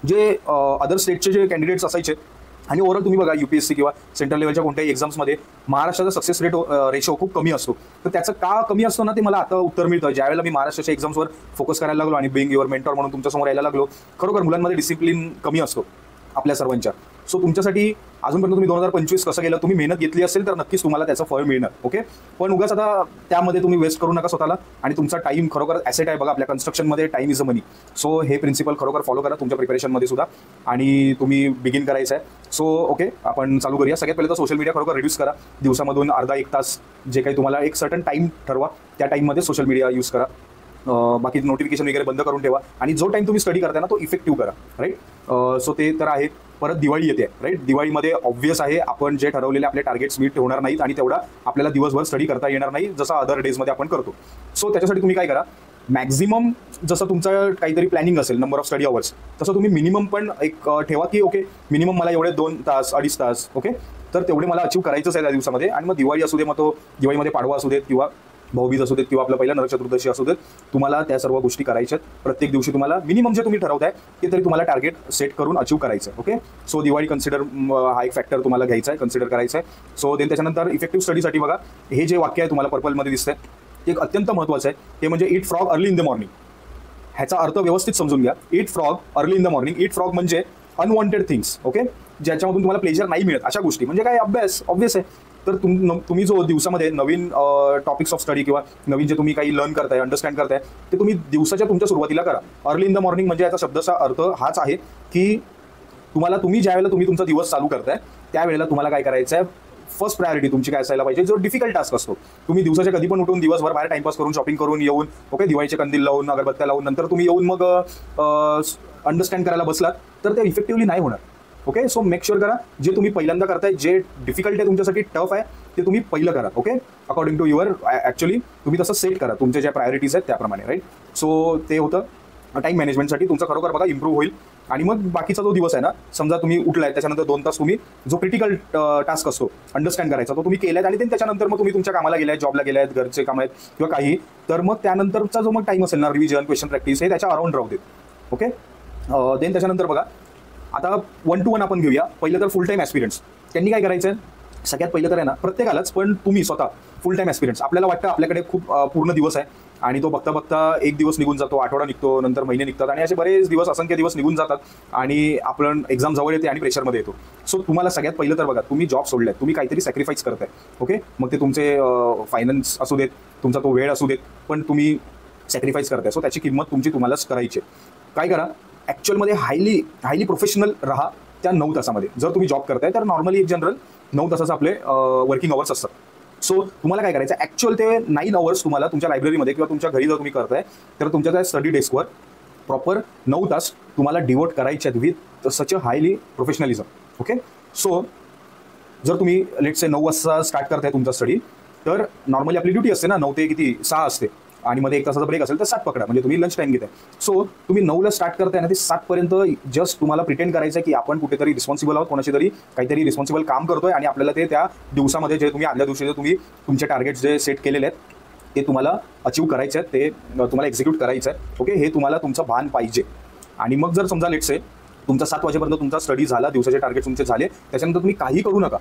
जे अदर स्टेटचे जे कॅन्डिडेट्स असायचे, आणि ओव्हरऑल तुम्ही बघा UPSC किंवा सेंट्रल लेवलच्या कोणत्याही एक्झाम्समध्ये महाराष्ट्राचा सक्सेस रेशो खूप कमी असतो. तर त्याचं का कमी असतो ना, ते मला आता उत्तर मिळतं ज्यावेळेला मी महाराष्ट्राच्या एक्झाम्सवर फोकस करायला लागलो आणि बिंग युअर मेंटॉर म्हणून तुमच्यासमोर यायला लागलो. खरोखर मुलांमध्ये डिसिप्लिन कमी असतो आपल्या सर्वांच्या. सो तुमच्यासाठी अजूनपर्यंत तुम्ही 2025 कसं गेलं, तुम्ही मेहनत घेतली असेल तर नक्कीच तुम्हाला त्याचं फळ मिळणार. ओके, पण उगाच आता त्यामध्ये तुम्ही वेस्ट करू नका स्वतःला, आणि तुमचा टाईम खरोखर ॲसेट आहे. बघा, आपल्या कन्स्ट्रक्शनमध्ये time is a money. So हे प्रिन्सिपल खरोखर फॉलो करा तुमच्या प्रिपरेशनमध्ये सुद्धा, आणि तुम्ही बिगिन करायचं आहे. सो ओके, आपण चालू करूया. सगळ्यात पहिले तर सोशल मीडिया खरोखर रिड्यूस करा. दिवसामधून अर्धा 1 तास जे काही तुम्हाला एक सर्टन टाईम ठरवा, त्या टाईममध्ये सोशल मीडिया यूज करा. बाकी नोटिफिकेशन वगैरे बंद करून ठेवा, आणि जो टाईम तुम्ही स्टडी करताय ना तो इफेक्टिव्ह करा. राईट, सो ते तर आहे. परत दिवाळी येते. राईट, दिवाळीमध्ये ऑब्व्हियस आहे आपण जे ठरवलेले आपले टार्गेट्स मीट होणार नाहीत, आणि तेवढा आपल्याला दिवसभर स्टडी करता येणार नाही जसं अदर डेजमध्ये आपण करतो. सो त्याच्यासाठी तुम्ही काय करा, मॅक्झिमम जसं तुमचं काहीतरी प्लॅनिंग असेल नंबर ऑफ स्टडी अवर्स, तसं तुम्ही मिनिमम पण एक ठेवा की ओके, मिनिमम मला एवढे 2 तास 2.5 तास, ओके, तर तेवढे मला अचीव करायचंच आहे त्या दिवसामध्ये. आणि मग दिवाळी असू दे, मग तो दिवाळीमध्ये पाडवा असू देत, किंवा भाऊबीज असू देत, किंवा आपलं पहिला नरक चतुर्दशी असू देत, तुम्हाला त्या सर्व गोष्टी करायच्यात. प्रत्येक दिवशी तुम्हाला मिनिमम जे तुम्ही ठरवताय ते तरी तुम्हाला टार्गेट सेट करून अचीव करायचं आहे. ओके, सो दिवाळी कन्सिडर हा एक फॅक्टर तुम्हाला घ्यायचा आहे, कन्सिडर करायचा आहे. सो देन त्याच्यानंतर इफेक्टिव्ह स्टडीसाठी बघा, हे जे वाक्य आहे तुम्हाला पर्पलमध्ये दिसतंय, ते एक अत्यंत महत्त्वाचं आहे. ते म्हणजे eat frog early in the morning. ह्याचा अर्थ व्यवस्थित समजून घ्या. Eat frog early in the morning. Eat frog म्हणजे अनवॉन्टेड थिंग्स. ओके, ज्याच्यामधून तुम्हाला प्लेजर नाही मिळत अशा गोष्टी, म्हणजे काय, अभ्यास ऑब्व्हियस आहे. तर तुम्ही जो दिवसामध्ये नवीन टॉपिक्स ऑफ स्टडी किंवा नवीन जे तुम्ही काही लर्न करताय, अंडरस्टँड करताय, ते तुम्ही दिवसाच्या तुमच्या सुरुवातीला करा. अर्ली इन द मॉर्निंग म्हणजे याचा शब्दाचा अर्थ हाच आहे की तुम्ही ज्यावेळेला तुम्ही तुमचा दिवस चालू करताय त्यावेळेला तुम्हाला काय करायचं आहे, फर्स्ट प्रायोरिटी तुमची काय असायला पाहिजे. जो डिफिकल्ट टास्क असतो, तुम्ही दिवसाच्या कधी पण उठून दिवसभर बाहेर टाइमपास करून, शॉपिंग करून येऊन, ओके, दिवाळीचे कंदील लावून, अगरबत्त्या लावून, नंतर तुम्ही येऊन मग अंडरस्टँड करायला बसलात तर ते इफेक्टिव्हली नाही होणार. ओके, सो मेक शुअर करा जे तुम्ही पहिल्यांदा करताय, जे डिफिकल्ट आहे तुमच्यासाठी, टफ आहे, ते तुम्ही पहिलं करा. Okay, according to your actually तुम्ही तसं सेट करा तुमच्या ज्या प्रायोरिटीज आहेत त्याप्रमाणे, राईट. सो ते होतं टाईम मॅनेजमेंटसाठी तुमचा खरोखर बघा इम्प्रूव्ह होईल. आणि मग बाकीचा जो दिवस आहे ना, समजा तुम्ही उठलाय त्याच्यानंतर 2 तास तुम्ही जो क्रिटिकल टास्क असतो अंडरस्टँड करायचा तो तुम्ही केलाय, आणि त्याच्यानंतर मग तुम्ही तुमच्या कामाला गेलाय, जॉबला गेलाय, घरचे काम आहेत किंवा काही, तर मग त्यानंतरचा जो मग टाईम असेल ना रिव्हिजन, क्वेश्चन प्रॅक्टिस, हे त्याच्या अराउंड राहू देत. ओके, देन त्याच्यानंतर बघा आता 1 to 1 आपण घेऊया. पहिलं तर फुल टाईम ॲस्पिरंट्स, त्यांनी काय करायचं आहे सगळ्यात पहिलं तर आहे ना, प्रत्येकालाच, पण तुम्ही स्वतः फुल टाईम ॲस्पिरंट्स, आपल्याला वाटतं आपल्याकडे खूप पूर्ण दिवस आहे आणि तो बघता बघता एक दिवस निघून जातो, आठवडा निघतो, नंतर महिने निघतात आणि असे बरेच दिवस, असंख्य दिवस निघून जातात आणि आपण एक्झाम जवळ येते आणि प्रेशरमध्ये येतो. सो तुम्हाला सगळ्यात पहिलं तर बघा, तुम्ही जॉब सोडलाय, तुम्ही काहीतरी सॅक्रिफाईस करताय. ओके, मग ते तुमचे फायनान्स असू देत, तुमचा तो वेळ असू देत, पण तुम्ही सॅक्रिफाईस करताय. सो त्याची किंमत तुम्हालाच करायची. काय करा, ॲक्च्युअलमध्ये हायली प्रोफेशनल राहा त्या 9 तासामध्ये. जर तुम्ही जॉब करताय तर नॉर्मली एक जनरल 9 तासाचं आपले वर्किंग अवर्स असतात. सो तुम्हाला काय करायचं, ॲक्च्युअल ते 9 अवर्स तुम्हाला तुमच्या लायब्ररीमध्ये किंवा तुमच्या घरी जर तुम्ही करताय तर तुमच्या त्या स्टडी डेस्कवर प्रॉपर 9 तास तुम्हाला डिवोट करायचे आहेत with such a highly professionalism. Okay, so जर तुम्ही लेट्स से 9 वाजता स्टार्ट करताय तुमचा स्टडी, तर नॉर्मली आपली ड्युटी असते ना 9 ते किती 6 असते आणि मध्ये 1 तासाचा ब्रेक असेल तर 7 पकडा, म्हणजे तुम्ही लंच टाईम घेताय. सो तुम्ही 9ला स्टार्ट करताय ना, ते 7 पर्यंत जस्ट तुम्हाला प्रिटेंड करायचं आहे की आपण कुठेतरी रिस्पॉन्सिबल आहोत, कोणाशी तरी काहीतरी रिस्पॉन्सिबल काम करतोय आणि आपल्याला ते त्या दिवसामध्ये जे तुम्ही आदल्या दिवशी जे तुम्ही तुमचे टार्गेट्स जे सेट केलेले आहेत ते तुम्हाला अचीव करायचे आहेत, ते तुम्हाला एक्झिक्यूट करायचं आहे. ओके, हे तुम्हाला तुमचं भान पाहिजे. आणि मग जर समजा लेट्स से तुमचा 7 वाजेपर्यंत तुमचा स्टडी झाला, दिवसाचे टार्गेट तुमचे झाले, त्याच्यानंतर तुम्ही काही करू नका.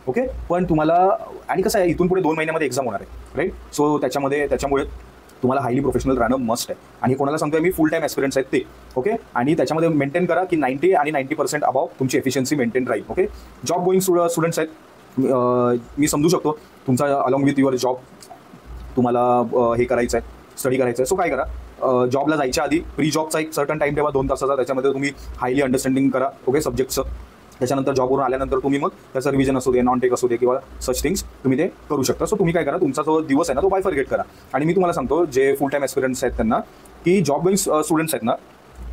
ओके, पण तुम्हाला, आणि कसं आहे इथून पुढे 2 महिन्यामध्ये एक्झाम होणार आहे, राईट. सो त्याच्यामुळे तुम्हाला हायली प्रोफेशनल राहणं मस्ट आहे. आणि कोणाला सांगतोय मी, फुल टाईम ॲस्पिरंट्स आहेत ते. ओके, आणि त्याच्यामध्ये मेंटेन करा की 90 आणि 90% अबाव तुमची एफिशियन्सी मेंटेन राहील. ओके, जॉब गोईंग स्टुडंट्स आहेत, मी समजू शकतो तुमचा अलॉंग विथ युअर जॉब तुम्हाला हे करायचं आहे, स्टडी करायचं आहे. सो काय करा, जॉबला जायच्या आधी प्री जॉबचा एक सर्टन टाईम ठेवा 2 तासाचा, त्याच्यामध्ये तुम्ही हायली अंडरस्टँडिंग करा. ओके, सब्जेक्टचं. त्याच्यानंतर जॉबवरून आल्यानंतर तुम्ही मग त्याचं रिव्हिजन असू दे, नॉन टेक असू दे किंवा सच थिंग्स तुम्ही ते करू शकता. सो तुम्ही काय करा, तुमचा जो दिवस आहे ना तो बायफर्गेट करा. आणि मी तुम्हाला सांगतो जे फुल टाईम ॲस्पिरंट्स आहेत त्यांना, की जॉब गोईंग स्टुडंट्स आहेत ना,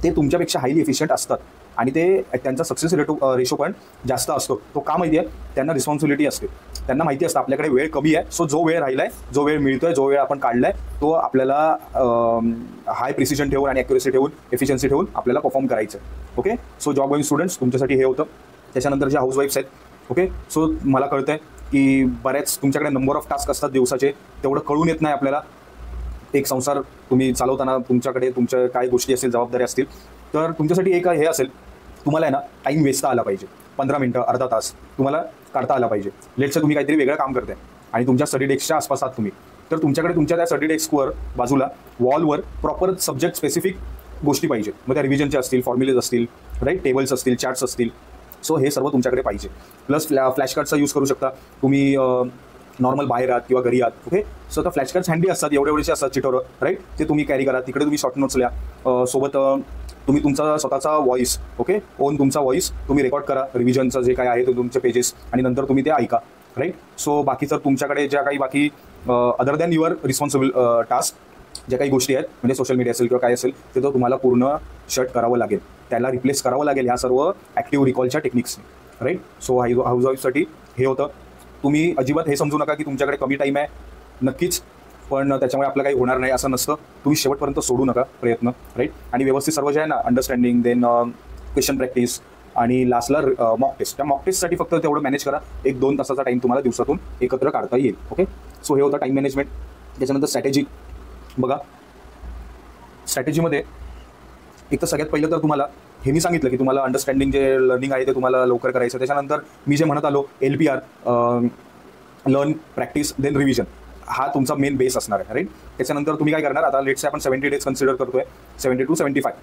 ते तुमच्यापेक्षा हायली एफिशियंट असतात आणि ते त्यांचा सक्सेस रेशो पण जास्त असतो. तो का माहिती आहे, त्यांना रिस्पॉन्सिबिलिटी असते, त्यांना माहिती असतं आपल्याकडे वेळ कमी आहे. सो जो वेळ राहिलाय, जो वेळ मिळतोय, जो वेळ आपण काढलाय, तो आपल्याला हाय प्रिसिजन ठेवून आणि ॲक्युरेसी ठेवून, एफिशियन्सी ठेवून आपल्याला परफॉर्म करायचं आहे. Okay, so job going students तुमच्यासाठी हे होतं. त्याच्यानंतर जे हाऊसवाईफ्स आहेत, ओके, सो मला कळतं आहे की बऱ्याच तुमच्याकडे नंबर ऑफ टास्क असतात दिवसाचे, तेवढं कळून येत नाही आपल्याला. एक संसार तुम्ही चालवताना तुमच्याकडे तुमच्या काय गोष्टी असतील, जबाबदारी असतील, तर तुमच्यासाठी एक हे असेल, तुम्हाला आहे ना टाईम वेचता आला पाहिजे. 15 मिनटं, अर्धा तास तुम्हाला काढता आला पाहिजे. लेट्सचं तुम्ही काहीतरी वेगळं काम करताय आणि तुमच्या स्टडी डेस्कच्या आसपास आहात तुम्ही, तर तुमच्याकडे तुमच्या त्या स्टडी डेस्कवर बाजूला वॉलवर प्रॉपर सब्जेक्ट स्पेसिफिक गोष्टी पाहिजे. मग त्या रिव्हिजनच्या असतील, फॉर्म्युलेज असतील, राईट, टेबल्स असतील, चार्ट्स असतील. सो हे सर्व तुमच्याकडे पाहिजे. प्लस फ्लॅश कार्डचा यूज करू शकता तुम्ही, नॉर्मल बाहेर आहात किंवा घरी आहात. ओके, सो आता फ्लॅश कार्ड्स हँडी असतात, एवढेसे असतात चिटोरं, राईट, ते तुम्ही कॅरी करा. तिकडे तुम्ही शॉर्ट नोट्स लिहा, सोबत तुम्ही तुमचा स्वतःचा व्हॉईस, ओके, ओन तुमचा व्हॉईस तुम्ही रेकॉर्ड करा, रिव्हिजनचं जे काय आहे ते तुमचे पेजेस, आणि नंतर तुम्ही ते ऐका, राईट. सो बाकी जर तुमच्याकडे ज्या काही बाकी other than your responsible task ज्या काही गोष्टी आहेत, म्हणजे सोशल मीडिया असेल किंवा काय असेल, ते तर तुम्हाला पूर्ण शट करावं लागेल, त्याला रिप्लेस करावं लागेल ह्या सर्व ॲक्टिव्ह रिकॉलच्या टेक्निक्सने, राईट. सो हाऊसवाईफसाठी हे होतं. तुम्ही अजिबात हे समजू नका की तुमच्याकडे कमी टाईम आहे, नक्कीच, पण त्याच्यामुळे आपलं काही होणार नाही असं नसतं. तुम्ही शेवटपर्यंत सोडू नका प्रयत्न, राईट. आणि व्यवस्थित सर्व जे आहे ना, अंडरस्टँडिंग, देन क्वेश्चन प्रॅक्टिस आणि लास्टला मॉक टेस्ट. त्या मॉक टेस्टसाठी फक्त तेवढं मॅनेज करा, 1-2 तासाचा टाईम तुम्हाला दिवसातून एकत्र काढता येईल. ओके, सो हे होतं टाईम मॅनेजमेंट. त्याच्यानंतर स्ट्रॅटेजी बघा. स्ट्रॅटेजीमध्ये एक तर सगळ्यात पहिलं तर तुम्हाला हे मी सांगितलं की तुम्हाला अंडरस्टँडिंग जे लर्निंग आहे ते तुम्हाला लवकर करायचं. त्याच्यानंतर मी जे म्हणत आलो LPR, learn, practice, then revision, हा तुमचा मेन बेस असणार आहे, राईट. त्याच्यानंतर तुम्ही काय करणार, आता लेट्स आपण 70 डेज कन्सिडर करतोय, 70 to 75.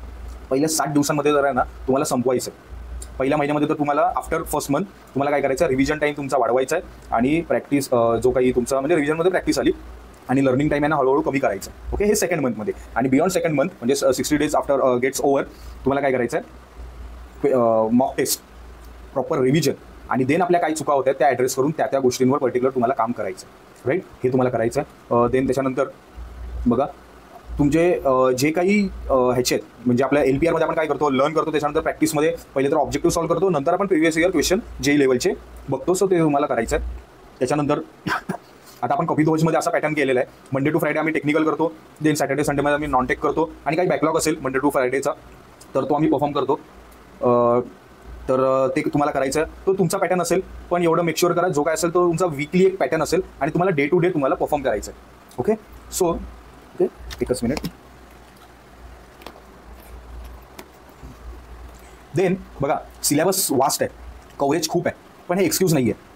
पहिल्या 60 दिवसांमध्ये जर आहे ना तुम्हाला संपवायचं आहे. पहिल्या महिन्यामध्ये तर तुम्हाला आफ्टर फर्स्ट मंथ तुम्हाला काय करायचं, रिव्हिजन टाईम तुमचा वाढवायचा आहे आणि प्रॅक्टिस जो काही तुमचा म्हणजे रिव्हिजनमध्ये प्रॅक्टिस आली आणि लर्निंग टाईम आहे ना हळूहळू कमी करायचं. ओके, हे सेकंड मंथमध्ये. आणि बियॉन्ड सेकंड मंथ म्हणजे 60 डेज आफ्टर गेट्स ओव्हर तुम्हाला काय करायचं आहे, मॉक टेस्ट, प्रॉपर रिव्हिजन, आणि देन आपल्या काय चुका होत्या त्या ॲड्रेस करून त्या गोष्टींवर पर्टिक्युलर तुम्हाला काम करायचं, राईट. हे तुम्हाला करायचं आहे. देन त्याच्यानंतर बघा तुमचे जे काही ह्याचे आहेत, म्हणजे आपल्या LPRमध्ये आपण काय करतो, लर्न करतो, त्याच्यानंतर प्रॅक्टिसमध्ये पहिले तर ऑब्जेक्टिव्ह सॉल्व्ह करतो, नंतर आपण प्रिव्हियस इयर क्वेश्चन JEE लेवलचे बघतो. सो ते तुम्हाला करायचं आहे. त्याच्यानंतर आता आपण कपिध्वजमध्ये असा पॅटर्न केलेला आहे, मंडे टू फ्रायडे आम्ही टेक्निकल करतो, देन सॅटर्डे संडेमध्ये आम्ही नॉन टेक करतो, आणि काही बॅकलॉग असेल मंडे टू फ्रायडेचा तर तो आम्ही परफॉर्म करतो. तर ते तुम्हाला करायचं आहे, तो तुमचा पॅटर्न असेल, पण एवढं मेक शुअर करा जो काय असेल तो तुमचा वीकली एक पॅटर्न असेल आणि तुम्हाला डे टू डे तुम्हाला परफॉर्म करायचं आहे. ओके, सो ओके, एकच मिनिट. देन बघा, सिलेबस वास्ट आहे, कव्हरेज खूप आहे, पण हे एक्सक्यूज नाही आहे.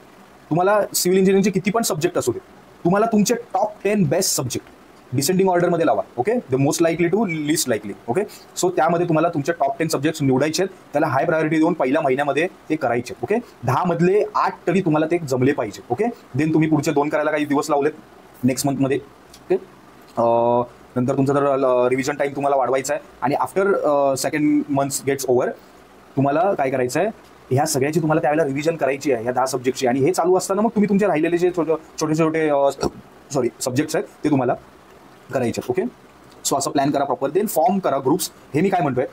तुम्हाला सिव्हिल इंजिनिअरिंगचे किती पण सब्जेक्ट असू दे, तुम्हाला तुमचे टॉप 10 बेस्ट सब्जेक्ट डिसेंडिंग ऑर्डरमध्ये लावा. Okay, the most likely to least likely. Okay, so त्यामध्ये तुम्हाला तुमचे टॉप 10 सब्जेक्ट्स निवडायचे आहेत, त्याला हाय प्रायोरिटी देऊन पहिल्या महिन्यामध्ये ते करायचे. ओके, 10 मधले 8 तरी तुम्हाला ते जमले पाहिजे. ओके, देन तुम्ही पुढचे 2 करायला काही दिवस लावलेत नेक्स्ट मंथमध्ये. ओके, नंतर तुमचा जर रिव्हिजन टाईम तुम्हाला वाढवायचा आहे, आणि after second month gets over तुम्हाला काय करायचं आहे, ह्या सगळ्याची तुम्हाला त्यावेळेला रिव्हिजन करायची आहे, ह्या 10 सब्जेक्टची. आणि हे चालू असताना मग तुम्ही तुमचे राहिलेले जे छोटे सब्जेक्ट्स आहेत ते तुम्हाला करायचे. ओके, सो असं प्लॅन करा प्रॉपर, देन फॉर्म करा ग्रुप्स. हे मी काय म्हणतोय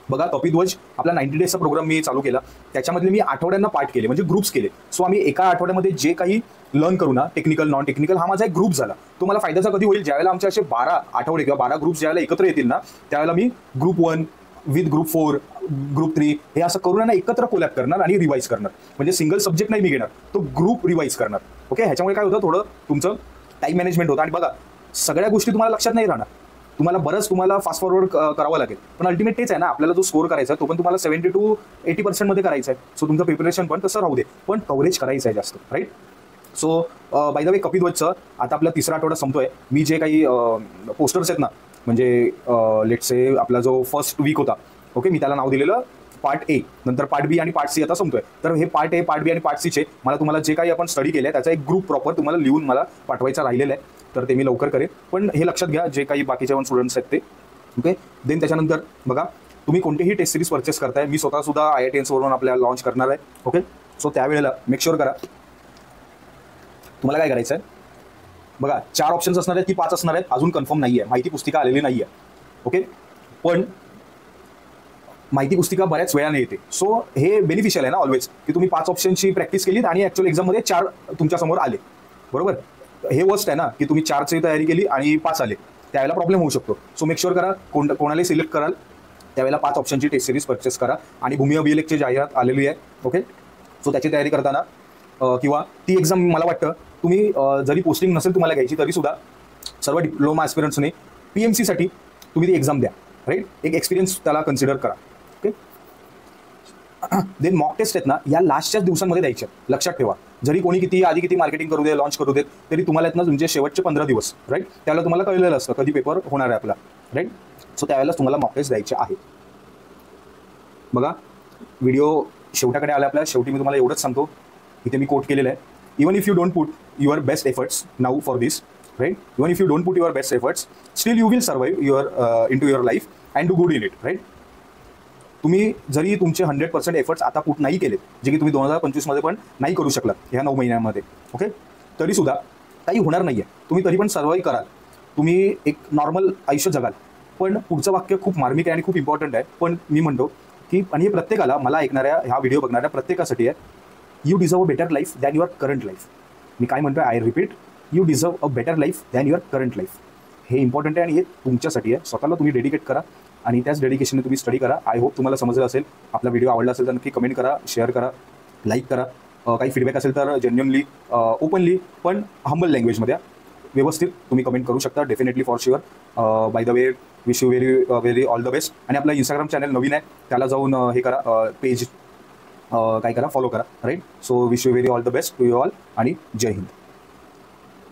बघा, कपिध्वज आपला 90 डेजचा प्रोग्राम मी चालू केला, त्याच्यामधले मी आठवड्यांना पार्ट केले, म्हणजे ग्रुप्स केले. सो आम्ही एका आठवड्यामध्ये जे काही लर्न करू ना, टेक्निकल नॉन टेक्निकल, हा माझा एक ग्रुप झाला. तो मला फायद्याचा कधी होईल, ज्यावेळेला आमचे असे 12 आठवडे किंवा 12 ग्रुप्स ज्यावेळेला एकत्र येतील ना, त्यावेळेला मी ग्रुप 1 विथ ग्रुप 4 ग्रुप 3 हे असं करून ना एकत्र कोलॅब करणार आणि रिवाईज करणार. म्हणजे सिंगल सब्जेक्ट नाही मी घेणार, तो ग्रुप रिवाईज करणार. ओके, ह्याच्यामुळे काय होतं, थोडं तुमचं टाईम मॅनेजमेंट होतं. आणि बघा, सगळ्या गोष्टी तुम्हाला लक्षात नाही राहणार, तुम्हाला फास्ट फॉरवर्ड करावं लागेल, पण अल्टिमेट तेच आहे ना, आपल्याला जो स्कोर करायचा आहे तो पण तुम्हाला 70 to 80% मध्ये करायचा आहे. सो तुमचं प्रिपरेशन पण तसं राहू दे, पण कव्हरेज करायचं आहे जास्त, right. So by the way, कपिध्वजचं आता आपला 3रा आठवडा संपतोय. मी जे काही पोस्टर्स आहेत ना, म्हणजे लेट्स से आपला जो फर्स्ट वीक होता, ओके, मी त्याला नाव दिलेलं पार्ट ए, नंतर पार्ट बी आणि पार्ट सी आता संपतोय. तर हे पार्ट ए, पार्ट बी आणि पार्ट सीचे मला तुम्हाला जे काही आपण स्टडी केलं आहे त्याचा एक ग्रुप प्रॉपर तुम्हाला लिहून मला पाठवायचा राहिलेला आहे, तर ते मी लवकर करेन. पण हे लक्षात घ्या, जे काही बाकीचे पण स्टुडंट्स आहेत ते. ओके, देन त्याच्यानंतर बघा, तुम्ही कोणतेही टेस्ट सिरीज परचेस करताय, मी स्वतः सुद्धा IITians वरून आपल्याला लॉन्च करणार आहे. ओके, सो त्यावेळेला मेक शुअर करा तुम्हाला काय करायचं आहे. बघा, 4 ऑप्शन्स असणार आहेत की 5 असणार आहेत अजून कन्फर्म नाही आहे, माहिती पुस्तिका आलेली नाही आहे. ओके, पण माहिती पुस्तिका बऱ्याच वेळाने येते. सो हे बेनिफिशियल आहे ना ऑलवेज, की तुम्ही 5 ऑप्शनची प्रॅक्टिस केलीत आणि ॲक्च्युअल एक्झाममध्ये 4 तुमच्यासमोर आले. बरोबर, हे वर्स्ट आहे ना, की तुम्ही 4ची तयारी केली आणि 5 आले, त्यावेळेला प्रॉब्लेम होऊ शकतो. सो मेक शुअर करा कोणालाही सिलेक्ट कराल त्यावेळेला 5 ऑप्शनची टेस्ट सिरीज परचेस करा. आणि भूमी अभिलेखची जाहिरात आलेली आहे. ओके, सो त्याची तयारी करताना किंवा ती एक्झाम मला वाटतं तुम्ही जरी पोस्टिंग नसेल तुम्हाला घ्यायची तरी सुद्धा सर्व डिप्लोमा ॲस्पिरंट्सने PMCसाठी तुम्ही ती एक्झाम द्या, राईट. एक एक्सपिरियन्स त्याला कन्सिडर करा. ओके, देन मॉक टेस्ट आहेत ना, या लास्टच्याच दिवसांमध्ये द्यायच्या, लक्षात ठेवा. जरी कोणी किती मार्केटिंग करू दे, लॉन्च करू देत, तरी तुम्हाला आहेत ना तुमचे शेवटचे 15 दिवस, राईट, त्याला तुम्हाला कळलेलं असतं कधी पेपर होणार आहे आपला, राईट. सो त्यावेळेला तुम्हाला मॉक टेस्ट द्यायचे आहे. बघा, व्हिडिओ शेवटाकडे आला आपल्या, शेवटी मी तुम्हाला एवढंच सांगतो, इथे मी कोट केलेलं आहे, even if you don't put your best efforts now for this, right, even if you don't put your best efforts still you will survive in to your life and do good in it, right. तुम्ही जरी तुमचे 100% efforts आता put नाही केले, जे की तुम्ही 2025 मध्ये पण नाही करू शकलात ह्या 9 महिन्यांमध्ये, ओके, तरी सुद्धा काही होणार नाही आहे. तुम्ही तरी पण सर्वाइव्ह कराल, तुम्ही एक नॉर्मल आयुष्य जगाल. पण पुढचं वाक्य खूप मार्मिक आहे आणि खूप इम्पॉर्टंट आहे, पण मी म्हणतो की, आणि हे प्रत्येकाला, मला ऐकणाऱ्या, ह्या व्हिडिओ बघणाऱ्या प्रत्येकासाठी आहे, you deserve a better life than your current life. मी काय म्हणतोय, I repeat, you deserve a better life than your current life. हे इम्पॉर्टंट आहे आणि हे तुमच्यासाठी आहे. स्वतःला तुम्ही डेडिकेट करा आणि त्याच डेडिकेशनने तुम्ही स्टडी करा. आय होप तुम्हाला समजलं असेल. आपला व्हिडिओ आवडला असेल तर नक्की कमेंट करा, शेअर करा, लाईक करा. काही फीडबॅक असेल तर जेन्युअनली, ओपनली, पण हंबल लँग्वेजमध्ये व्यवस्थित तुम्ही कमेंट करू शकता. Definitely, for sure. Bye the way, wish you very all the best. आणि आपला इंस्टाग्राम चॅनल नवीन आहे, त्याला जाऊन हे करा, पेज काय करा, फॉलो करा, right. So wish you very all the best to you all आणि जय हिंद.